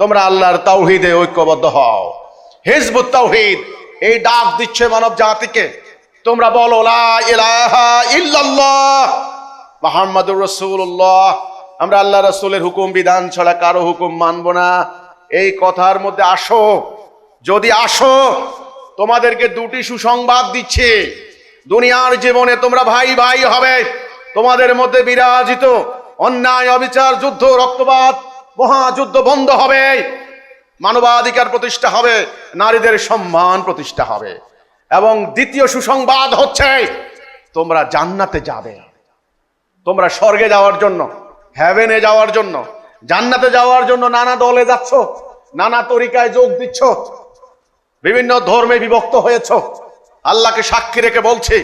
তোমরা আল্লাহর তাওহীদে ঐক্যবদ্ধ হও। হিজবুত তাওহীদ এই ডাক দিচ্ছে মানব জাতিকে, তোমরা বলো লা ইলাহা ইল্লাল্লাহ মুহাম্মাদুর রাসূলুল্লাহ, আমরা আল্লাহ রাসূলের হুকুম বিধান ছাড়া কারো হুকুম মানব না। এই কথার মধ্যে আসো। যদি আসো, তোমাদেরকে দুটি সুসংবাদ দিচ্ছি, দুনিয়ার জীবনে তোমরা ভাই ভাই হবে, তোমাদের মধ্যে বিরাজিত অন্যায়, অবিচার, যুদ্ধ, রক্তপাত, মহাযুদ্ধ বন্ধ হবে, মানবাধিকার প্রতিষ্ঠা হবে, নারীদের সম্মান প্রতিষ্ঠা হবে। এবং দ্বিতীয় সুসংবাদ হচ্ছে তোমরা জান্নাতে যাবে। তোমরা স্বর্গে যাওয়ার জন্য, হেভেনে যাওয়ার জন্য, জান্নাতে যাওয়ার জন্য নানা দলে যাচ্ছ, নানা তরিকায় যোগ দিচ্ছ, বিভিন্ন ধর্মে বিভক্ত হয়েছ। আল্লাহকে সাক্ষী রেখে বলছি,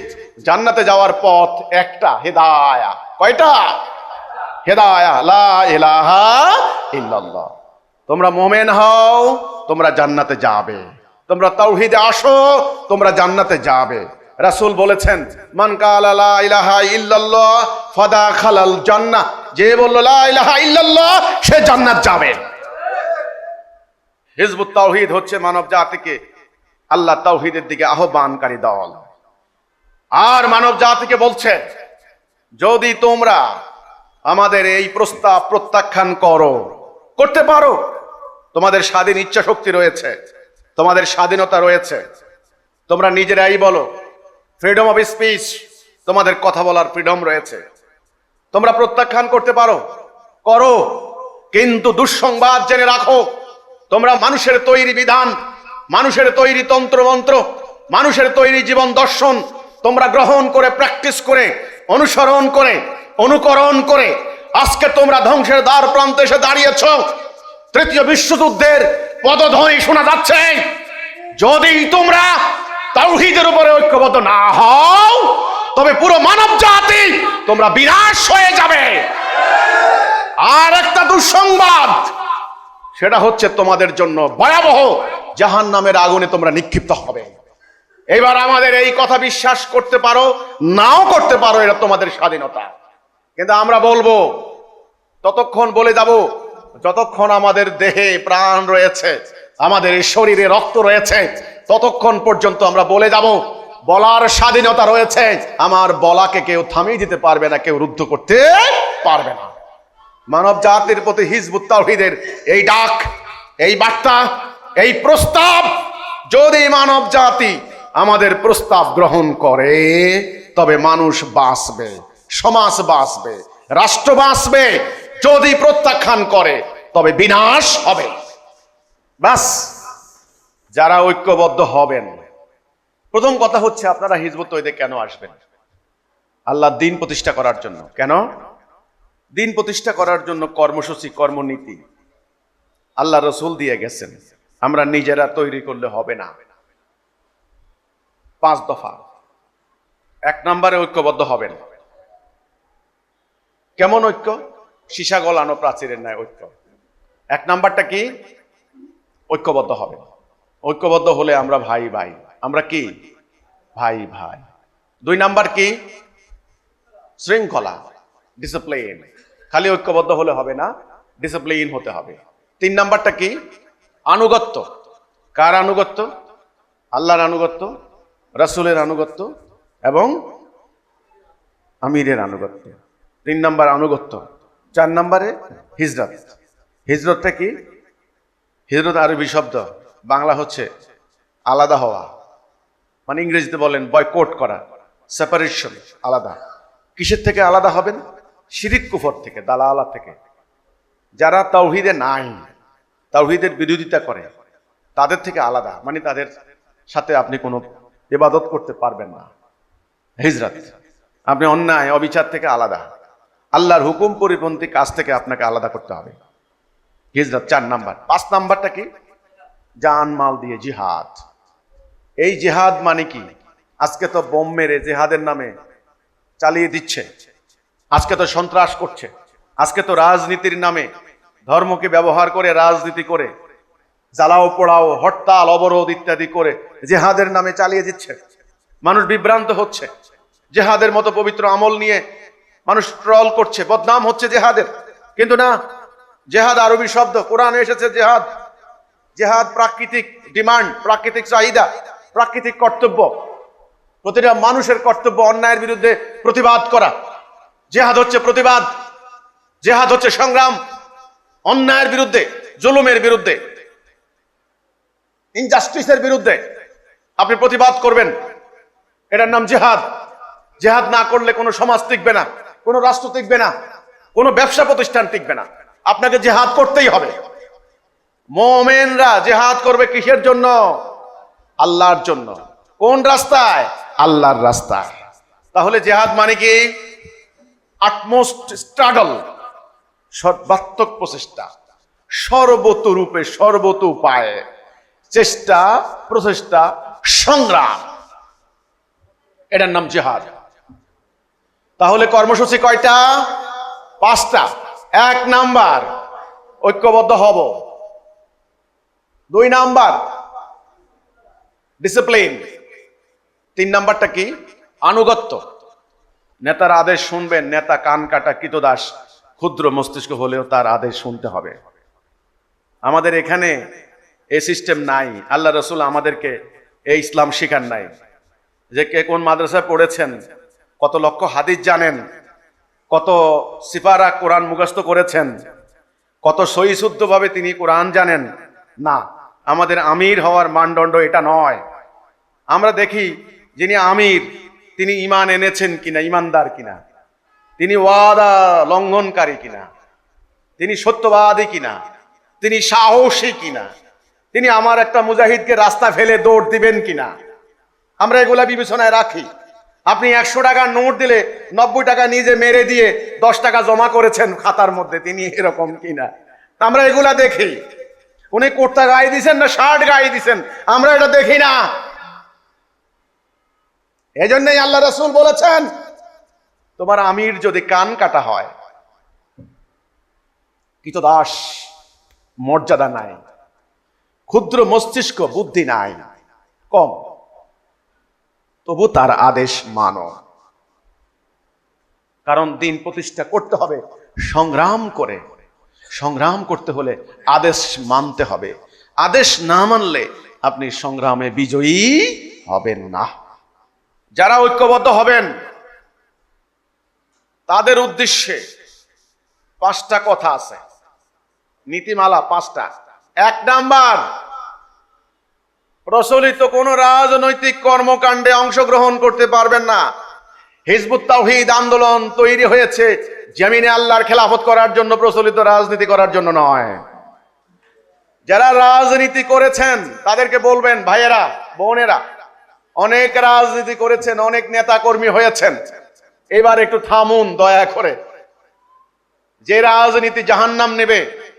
জান্নাতে যাওয়ার পথ একটা, হেদায়া। কয়টা? হেদায়া, লা ইলাহা ইল্লাল্লাহ। তোমরা মুমিন হও, তোমরা জান্নাতে যাবে। তোমরা তাওহীদে আসো, তোমরা জান্নাতে যাবে। রাসূল বলেছেন, মান কালা লা ইলাহা ইল্লাল্লাহ ফাদাখালাল জান্নাহ, যে বলল লা ইলাহা ইল্লাল্লাহ সে জান্নাত যাবে। হিজবুত তাওহীদ হচ্ছে মানব জাতিকে আল্লাহ তাওহীদের দিকে আহ্বানকারী দল। আর মানব জাতিকে বলছে, যদি তোমরা আমাদের এই প্রস্তাব প্রত্যাখ্যান করতে পারো, তোমাদের স্বাধীন ইচ্ছা শক্তি রয়েছে, তোমাদের স্বাধীনতা রয়েছে, তোমরা নিজেরাই বলো, ফ্রিডম অফ স্পিচ, তোমাদের কথা বলার ফ্রিডম রয়েছে, তোমরা প্রত্যাখ্যান করতে পারো, করো। কিন্তু দুঃসংবাদ জেনে রাখো, তোমরা মানুষের তৈরি বিধান, মানুষের তৈরি তন্ত্রমন্ত্র, মানুষের তৈরি জীবন দর্শন তোমরা গ্রহণ করে, প্র্যাকটিস করে, অনুসরণ করে, অনুকরণ করে আজকে তোমরা ধ্বংসের দ্বার প্রান্তে এসে দাঁড়িয়েছ। তৃতীয় বিশ্বযুদ্ধের পদধ্বনি শোনা যাচ্ছে। যদি তোমরা তাওহীদের উপরে ঐক্যবদ্ধ না হও, তবে পুরো মানব জাতি তোমরা বিনাশ হয়ে যাবে। আর একটা দুঃসংবাদ, সেটা হচ্ছে তোমাদের জন্য ভয়াবহ জাহান্নামের আগুনে তোমরা নিক্ষিপ্ত হবে। এবার আমাদের এই কথা বিশ্বাস করতে পারো, নাও করতে পারো, এটা তোমাদের স্বাধীনতা। কিন্তু আমরা বলবো, ততক্ষণ বলে যাব যতক্ষণ আমাদের দেহে প্রাণ রয়েছে, আমাদের শরীরে রক্ত রয়েছে, ততক্ষণ পর্যন্ত আমরা বলে যাব। বলার স্বাধীনতা রয়েছে, আমার বলাকে কেউ থামিয়ে দিতে পারবে না, কেউ রুদ্ধ করতে পারবে না। মানব জাতির প্রতি হিজবুত তাওহীদের এই ডাক, এই বার্তা, এই প্রস্তাব, যদি মানব জাতি আমাদের প্রস্তাব গ্রহণ করে, তবে মানুষ বাঁচবে, সমাজ বাঁচবে, রাষ্ট্র বাঁচবে। যদি প্রত্যাখ্যান করে, তবে বিনাশ হবে। বাস, যারা ঐক্যবদ্ধ হবেন, প্রথম কথা হচ্ছে আপনারা হিজবুত তাওহীদে কেন আসবেন? আল্লাহ দিন প্রতিষ্ঠা করার জন্য। কেন? দিন প্রতিষ্ঠা করার জন্য কর্মসূচি, কর্মনীতি আল্লাহ রাসূল দিয়ে গেছেন, আমরা নিজেরা তৈরি করলে হবে না। 5 দফা। 1 নম্বরে ঐক্যবদ্ধ হবেন। কেমন ঐক্য? সীসা গলানো প্রাচীরের ন্যায় ঐক্য। 1 নাম্বারটা কি? ঐক্যবদ্ধ হবে। ঐক্যবদ্ধ হলে আমরা ভাই ভাই। আমরা কি? ভাই ভাই। 2 নাম্বার কি? শৃঙ্খলা, ডিসিপ্লিন। খালি ঐক্যবদ্ধ হলে হবে না, ডিসিপ্লিন হতে হবে। 3 নাম্বারটা কি? আনুগত্য। কার আনুগত্য? আল্লাহর আনুগত্য, রাসূলের আনুগত্য এবং আমিরের আনুগত্য। 3 নাম্বার আনুগত্য। 4 নাম্বারে হিজরত। হিজরতটা কি? হিজরত আরবি শব্দ, বাংলা হচ্ছে আলাদা হওয়া, মানে ইংরেজিতে বলেন বয়কট করা, সেপারেশন, আলাদা। কিসের থেকে আলাদা হবেন? শিরিক কুফর থেকে, দালালা থেকে। যারা তাওহীদে নাই, তাওহীদের বিরোধিতা করে, তাদের থেকে আলাদা, মানে তাদের সাথে আপনি কোনো ইবাদত করতে পারবেন না। হিজরত, আপনি অন্যায় অবিচার থেকে আলাদা, আল্লাহর হুকুম পরিপন্থী কাজ থেকে আপনাকে আলাদা করতে হবে। হিজরত 4 নাম্বার। 5 নাম্বারটা কি? জান মাল দিয়ে জিহাদ। এই জিহাদ মানে কি? আজকে তো বোম মেরে জিহাদের নামে চালিয়ে দিচ্ছে, আজকে তো সন্ত্রাস করছে, আজকে তো রাজনীতির নামে ধর্মকে ব্যবহার করে রাজনীতি করে জ্বালাও পোড়াও হরতাল অবরোধ ইত্যাদি করে জিহাদের নামে চালিয়ে দিচ্ছে। মানুষ বিভ্রান্ত হচ্ছে, জিহাদের মতো পবিত্র আমল নিয়ে মানুষ ট্রল করছে, বদনাম হচ্ছে জিহাদের। কিন্তু না, জিহাদ আরবি শব্দ, কোরআনে এসেছে জিহাদ। জিহাদ প্রাকৃতিক ডিমান্ড, প্রাকৃতিক চাহিদা, প্রাকৃতিক কর্তব্য, প্রতিটা মানুষের কর্তব্য অন্যায়ের বিরুদ্ধে প্রতিবাদ করা। জিহাদ হচ্ছে প্রতিবাদ, জিহাদ হচ্ছে সংগ্রাম, অন্যায়ের বিরুদ্ধে, জুলুমের বিরুদ্ধে, ইনজাস্টিসের বিরুদ্ধে আপনি প্রতিবাদ করবেন, এটার নাম জিহাদ। জিহাদ না করলে কোনো সমাজ টিকবে না, কোনো রাষ্ট্র টিকবে না, কোনো ব্যবসা প্রতিষ্ঠান টিকবে না। আপনাকে জিহাদ করতেই হবে। মুমিনরা জিহাদ করবে কিসের জন্য? আল্লাহর জন্য। কোন রাস্তায়? আল্লাহর রাস্তায়। তাহলে জিহাদ মানে কি? আটমোস্ট স্ট্রাগল, সর্বাত্মক প্রচেষ্টা, সর্বতরূপে সর্বত উপায়ে চেষ্টা, প্রচেষ্টা, সংগ্রাম, এটার নাম জিহাদ। তাহলে কর্মসূচি কয়টা? 5টা। 1 নাম্বার ঐক্যবদ্ধ হব। 2 নাম্বার ডিসিপ্লিন। 3 নাম্বারটা কি? আনুগত্য। নেতার আদেশ শুনবেন। নেতা কান কাটা কৃতদাস, ক্ষুদ্র মস্তিষ্ক হলেও তার আদেশ শুনতে হবে। আমাদের এখানে এই সিস্টেম নাই। আল্লাহ রসুল আমাদেরকে এই ইসলাম শিখান নাই যে কে কোন মাদ্রাসায় পড়েছেন, কত লক্ষ হাদিস জানেন, কত সিপারা কোরআন মুখস্থ করেছেন, কত সহিশুদ্ধভাবে তিনি কোরআন জানেন। না, আমাদের আমির হওয়ার মানদণ্ড এটা নয়। আমরা দেখি যিনি আমির তিনি ঈমান এনেছেন কিনা, ঈমানদার কিনা, তিনি ওয়াদা লঙ্ঘনকারী কিনা, তিনি সত্যবাদী কিনা, তিনি সাহসী কিনা, তিনি আমার একটা মুজাহিদকে রাস্তা ফেলে দৌড় দিবেন কিনা, আমরা এগুলা বিবেচনায় রাখি। আপনি 100 টাকার নোট দিলে 90 টাকা নিজে মেরে দিয়ে 10 টাকা জমা করেছেন খাতার মধ্যে, তিনি এরকম কিনা, আমরা এগুলা দেখি। উনি কুর্তা গায়ে দিছেন না শার্ট গায়ে দিছেন, আমরা এটা দেখি না। এজন্যই আল্লাহ রাসূল বলেছেন, তোমার আমির যদি কান কাটা হয়, কৃতদাস, মর্যাদা নাই, ক্ষুদ্র মস্তিষ্ক, বুদ্ধি নাই, কম, তবু তার আদেশ মানো। কারণ দিন প্রতিষ্ঠা করতে হবে সংগ্রাম করে। সংগ্রাম করতে হলে আদেশ মানতে হবে। আদেশ না মানলে আপনি সংগ্রামে বিজয়ী হবেন না। যারা ঐক্যবদ্ধ হবেন তাদের উদ্দেশ্যে 5টা কথা আছে, নীতিমালা 5টা। 1 নাম্বার, প্রচলিত কোন রাজনৈতিক কর্মকাণ্ডে অংশগ্রহণ করতে পারবেন না। হিজবুত তাওহীদ আন্দোলন তৈরি হয়েছে জমিনে আল্লাহর খেলাফত করার জন্য, প্রচলিত রাজনীতি করার জন্য নয়। যারা রাজনীতি করেছেন তাদেরকে বলবেন, ভাইয়েরা বোনেরা, অনেক রাজনীতি করেছেন, অনেক নেতা কর্মী হয়েছেন, এবার একটু থামুন দয়া করে। যে রাজনীতি জাহান্নাম নেবে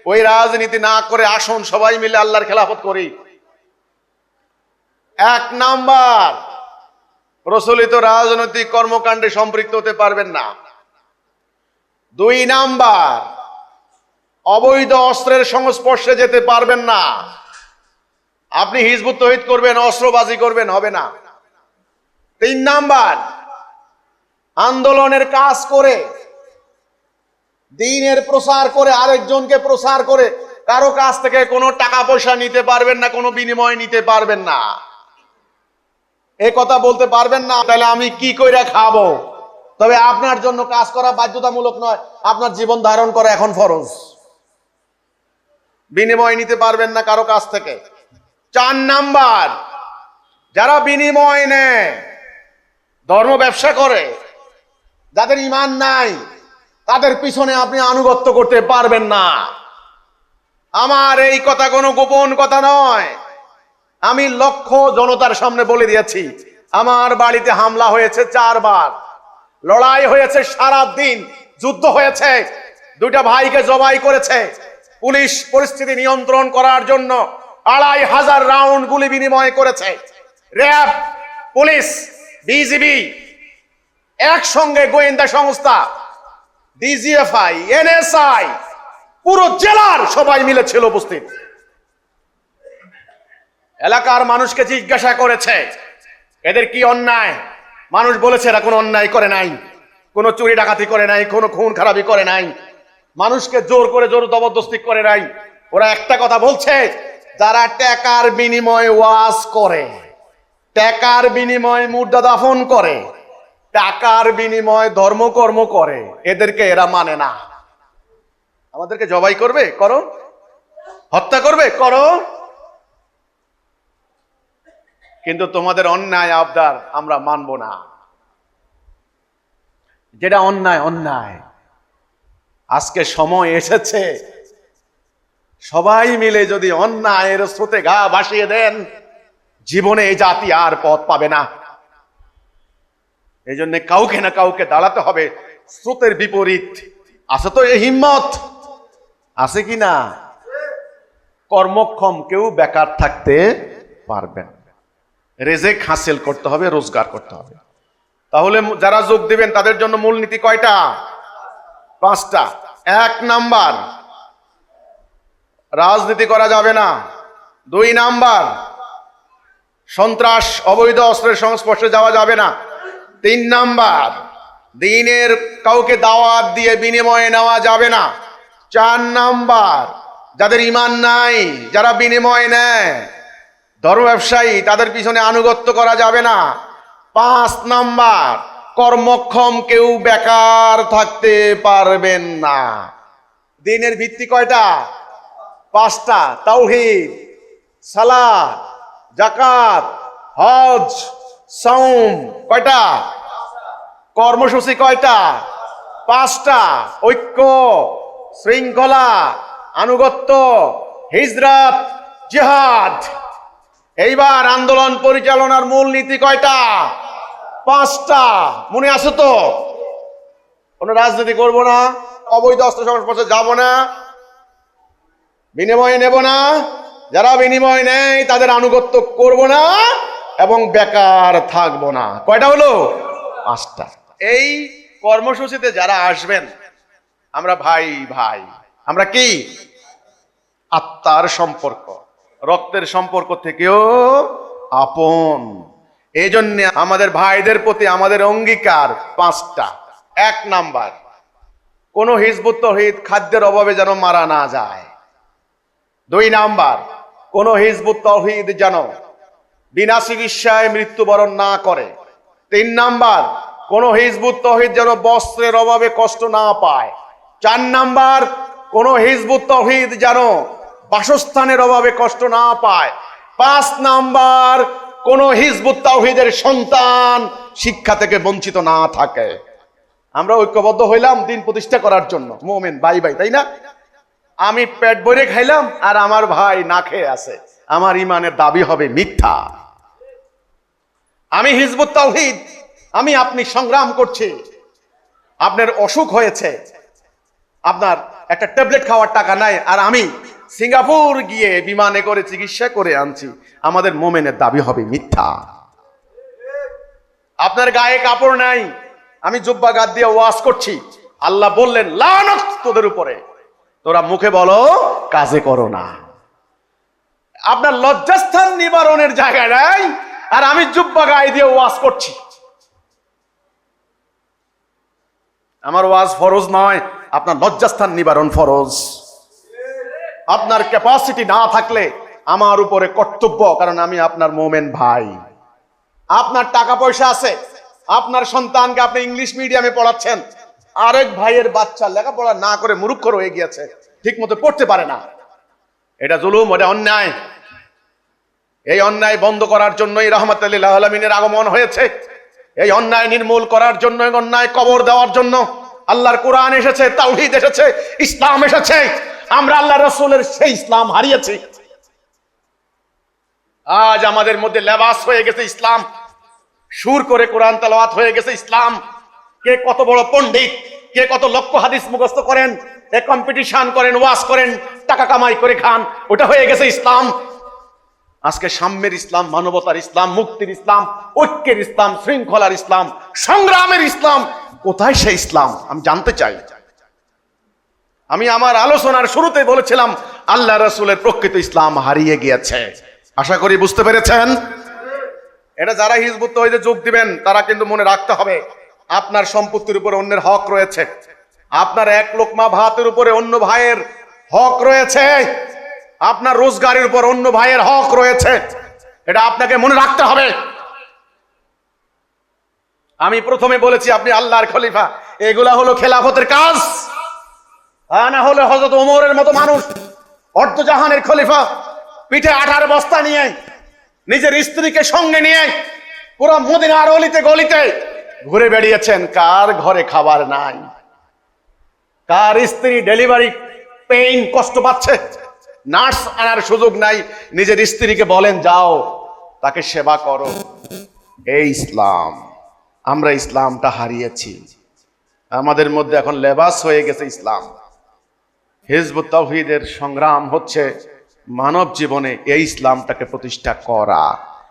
ওই রাজনীতি না করে আসুন সবাই মিলে আল্লাহর খেলাফত করি। 1 নাম্বার, প্রচলিত রাজনৈতিক কর্মকাণ্ডে সম্পৃক্ত হতে পারবেন না। 2 নাম্বার, অবৈধ অস্ত্রের সংস্পর্শে যেতে পারবেন না। আপনি হিজবুত তাওহীদ করবেন, অস্ত্রবাজি করবেন, হবে না। 3 নাম্বার, আন্দোলনের কাজ করে, দ্বীনের প্রচার করে, আরেকজনকে প্রচার করে কারো কাছ থেকে কোনো টাকা পয়সা নিতে পারবেন না, কোনো বিনিময় নিতে পারবেন না। এ কথা বলতে পারবেন না, তাহলে আমি কি কইরা খাবো? তবে আপনার জন্য কাজ করা বাধ্যতামূলক নয়, আপনার জীবন ধারণ করা এখন ফরজ। বিনিময় নিতে পারবেন না কারো কাছ থেকে। 4 নাম্বার, যারা বিনিময় নেয়, ধর্ম ব্যবসা করে, যাদের ঈমান নাই তাদের পিছনে আপনি আনুগত্য করতে পারবেন না। আমার এই কথা কোনো গোপন কথা নয়, আমি লক্ষ জনতার সামনে বলে দিয়েছি। আমার বাড়িতে হামলা হয়েছে 4 বার, লড়াই হয়েছে, সারা দিন যুদ্ধ হয়েছে, 2টা ভাইকে জবাই করেছে। পুলিশ পরিস্থিতি নিয়ন্ত্রণ করার জন্য 2500 রাউন্ড গুলি বিনিময় করেছে। র্যাব, পুলিশ, বিজিবি, একসঙ্গে গোয়েন্দা সংস্থা, ডিজিএফআই, এনএসআই, পুরো জেলার সবাই মিলে ছিল উপস্থিত। এলাকার মানুষকে জিজ্ঞাসা করেছে এদের কি অন্যায়। মানুষ বলেছে এরা কোনো অন্যায় করে নাই, কোনো চুরি ডাকাতি করে নাই, কোনো খুন খারাপি করে নাই, মানুষকে জোর করে জোর জবরদস্তি করে নাই। ওরা একটা কথা বলছে, যারা টাকার বিনিময়ে ওয়াজ করে, টাকার বিনিময়ে মুর্দা দাফন করে, টাকার বিনিময়ে ধর্মকর্ম করে, এদেরকে এরা মানে না। আমাদেরকে জবাই করবে, করো। হত্যা করবে, করো। কিন্তু তোমাদের অন্যায় আবদার আমরা মানব না। যেটা অন্যায় অন্যায়। আজকে সময় এসেছে সবাই মিলে যদি অন্যায়ের স্রোতে গা ভাসিয়ে দেন, জীবনে এই জাতি আর পথ পাবে না। এই জন্য কাউকে না কাউকে দাঁড়াতে হবে স্রোতের বিপরীত। আছে তো এই হিম্মত? আছে কি না? কর্মক্ষম কেউ বেকার থাকতে পারবেন। রেজেক হাসিল করতে হবে, রোজগার করতে হবে। তাহলে যারা যোগ দিবেন তাদের জন্য মূলনীতি কয়টা? 5টা। 1 নাম্বার, রাজনীতি করা যাবে না। 2 নাম্বার, সন্ত্রাস অবৈধ অস্ত্রের সংস্পর্শে যাওয়া যাবে না। 3 নাম্বার, দিনের কাউকে দাওয়াত দিয়ে বিনিময়ে নেওয়া যাবে না। 4 নাম্বার, যাদের ঈমান নাই, যারা বিনিময় নেয়, ধর্ম ব্যবসায়ী, তাদের পিছনে আনুগত্য করা যাবে না। 5 নাম্বার, কর্মক্ষম কেউ বেকার থাকতে পারবেন না। দিনের ভিত্তি কয়টা? 5টা। তাওহীদ, সালাত, যাকাত, হজ, সাওম। কয়টা? কর্মসূচি কয়টা? 5টা। ঐক্য, শৃঙ্খলা, আনুগত্য, হিজরত, জিহাদ। এইবার আন্দোলন পরিচালনার মূলনীতি কয়টা? 5টা। মনে আছে তো? কোন রাজনীতি করব না, অবৈধ অস্ত্র সংস্পর্শে যাব না, বিনিময় নেব না, যারা বিনিময় নেয় তাদের আনুগত্য করব না, এবং বেকার থাকবো না। কয়টা হলো? 5টা। এই কর্মসূচিতে যারা আসবেন, আমরা ভাই ভাই, আমরা কি আত্মার সম্পর্ক, রক্তের সম্পর্ক থেকেও আপন। এই জন্য আমাদের ভাইদের প্রতি আমাদের অঙ্গীকার 5টা। 1 নাম্বার, কোন হিজবুত তৌহিদ খাদ্যের অভাবে যেন মারা না যায়। 2 নাম্বার, কোন হিজবুত তৌহিদ যেন বিনা চিকিৎসায় মৃত্যুবরণ না করে। 3 নাম্বার, কোন হিজবুত তৌহিদ যেন বস্ত্রের অভাবে কষ্ট না পায়। 4 নাম্বার, কোন হিজবুত তৌহিদ যেন বাসস্থানের অভাবে কষ্ট না পায়। 5 নাম্বার, কোন হিজবুত তাওহীদের সন্তান শিক্ষা থেকে বঞ্চিত না থাকে। আমরা ঐক্যবদ্ধ হইলাম দিন প্রতিষ্ঠা করার জন্য। মুমিন ভাই ভাই, তাই না? আমি পেট ভরে খাইলাম আর আমার ভাই না খেয়ে আছে, আমার ইমানের দাবি হবে মিথ্যা। আমি হিজবুত তাওহীদ, আমি আপনি সংগ্রাম করছি, আপনার অসুখ হয়েছে, আপনার একটা ট্যাবলেট খাওয়ার টাকা নাই, আর আমি সিঙ্গাপুর গিয়ে বিমানে করে চিকিৎসা করে আনছি, আমাদের মোমেনের দাবি হবে মিথ্যা। আপনার গায়ে কাপড় নাই, আমি জুব্বা গাদ দিয়ে ওয়াজ করছি, আল্লাহ বললেন লানত তোদের উপরে, তোরা মুখে বলো কাজে করো না। আপনার লজ্জাস্থান নিবারণের জায়গা নাই, আর আমি জুব্বা গায়ে দিয়ে ওয়াজ করছি। আমার ওয়াজ ফরজ নয়, আপনার লজ্জাস্থান নিবারণ ফরজ। আপনার ক্যাপাসিটি না থাকলে আমার উপরে কর্তব্য, কারণ আমি আপনার মোমেন ভাই। আপনার টাকা পয়সা আছে, আপনার সন্তানকে আপনি ইংলিশ মিডিয়ামে পড়াচ্ছেন, আরেক ভাইয়ের বাচ্চা লেখাপড়া না করে মূর্খ হয়ে গিয়েছে, ঠিক মতো পড়তে পারে না। এটা জুলুম, এটা অন্যায়। এই অন্যায় বন্ধ করার জন্যই রাহমাতুল লিল আলামিনের আগমন হয়েছে। এই অন্যায় নির্মূল করার জন্য, অন্যায় কবর দেওয়ার জন্য আল্লাহর কোরআন এসেছে, তাওহীদ এসেছে, ইসলাম এসেছে। আমরা আল্লাহ রাসূলের সেই ইসলাম হারিয়েছি। আজ আমাদের মধ্যে লেবাস হয়ে গেছে ইসলাম, সুর করে কোরআন তেলাওয়াত হয়ে গেছে ইসলাম। কে কত বড় পণ্ডিত, কে কত লক্ষ হাদিস মুখস্থ করেন, এ কম্পিটিশন করেন, ওয়াজ করেন, টাকা কামাই করে খান, ওটা হয়ে গেছে ইসলাম। আজকে সাম্যের ইসলাম, মানবতার ইসলাম, মুক্তির ইসলাম, ঐক্যের ইসলাম, শৃঙ্খলার ইসলাম, সংগ্রামের ইসলাম, কোথায় সেই ইসলাম আমি জানতে চাই। আমি আমার আলোচনার শুরুতে বলেছিলাম আল্লাহ রাসূলের প্রকৃত ইসলাম হারিয়ে গিয়েছে। আশা করি বুঝতে পেরেছেন। এটা যারা হিজবুত তৌহিদে যোগ দিবেন তারা কিন্তু মনে রাখতে হবে, আপনার সম্পত্তির উপরে অন্যের হক রয়েছে, আপনার এক লোকমা ভাতের উপরে অন্য ভাইয়ের হক রয়েছে, আপনার রোজগারের উপর অন্য ভাইয়ের হক রয়েছে। এটা আপনাকে মনে রাখতে হবে। আমি প্রথমে বলেছি আপনি আল্লাহর খলিফা, এগুলা হলো খেলাফতের কাজ। না হলে হযরত ওমরের মতো মানুষ অর্ধজাহানের খলিফা, পিঠে আঠার বস্তা নিয়ে, নিজের স্ত্রীকে সঙ্গে নিয়ে পুরো মদিনার অলিতে গলিতে ঘুরে বেড়িয়েছেন। কার ঘরে খাবার নাই, কার স্ত্রী ডেলিভারি পেইন কষ্ট পাচ্ছে, নার্স আনার সুযোগ নাই, নিজের স্ত্রীকে বলেন যাও তাকে সেবা করো। এই ইসলাম, আমরা ইসলামটা হারিয়েছি। আমাদের মধ্যে এখন লেবাস হয়ে গেছে ইসলাম। হিজবুত তাওহীদের সংগ্রাম হচ্ছে মানব জীবনে এই ইসলামটাকে প্রতিষ্ঠা করা।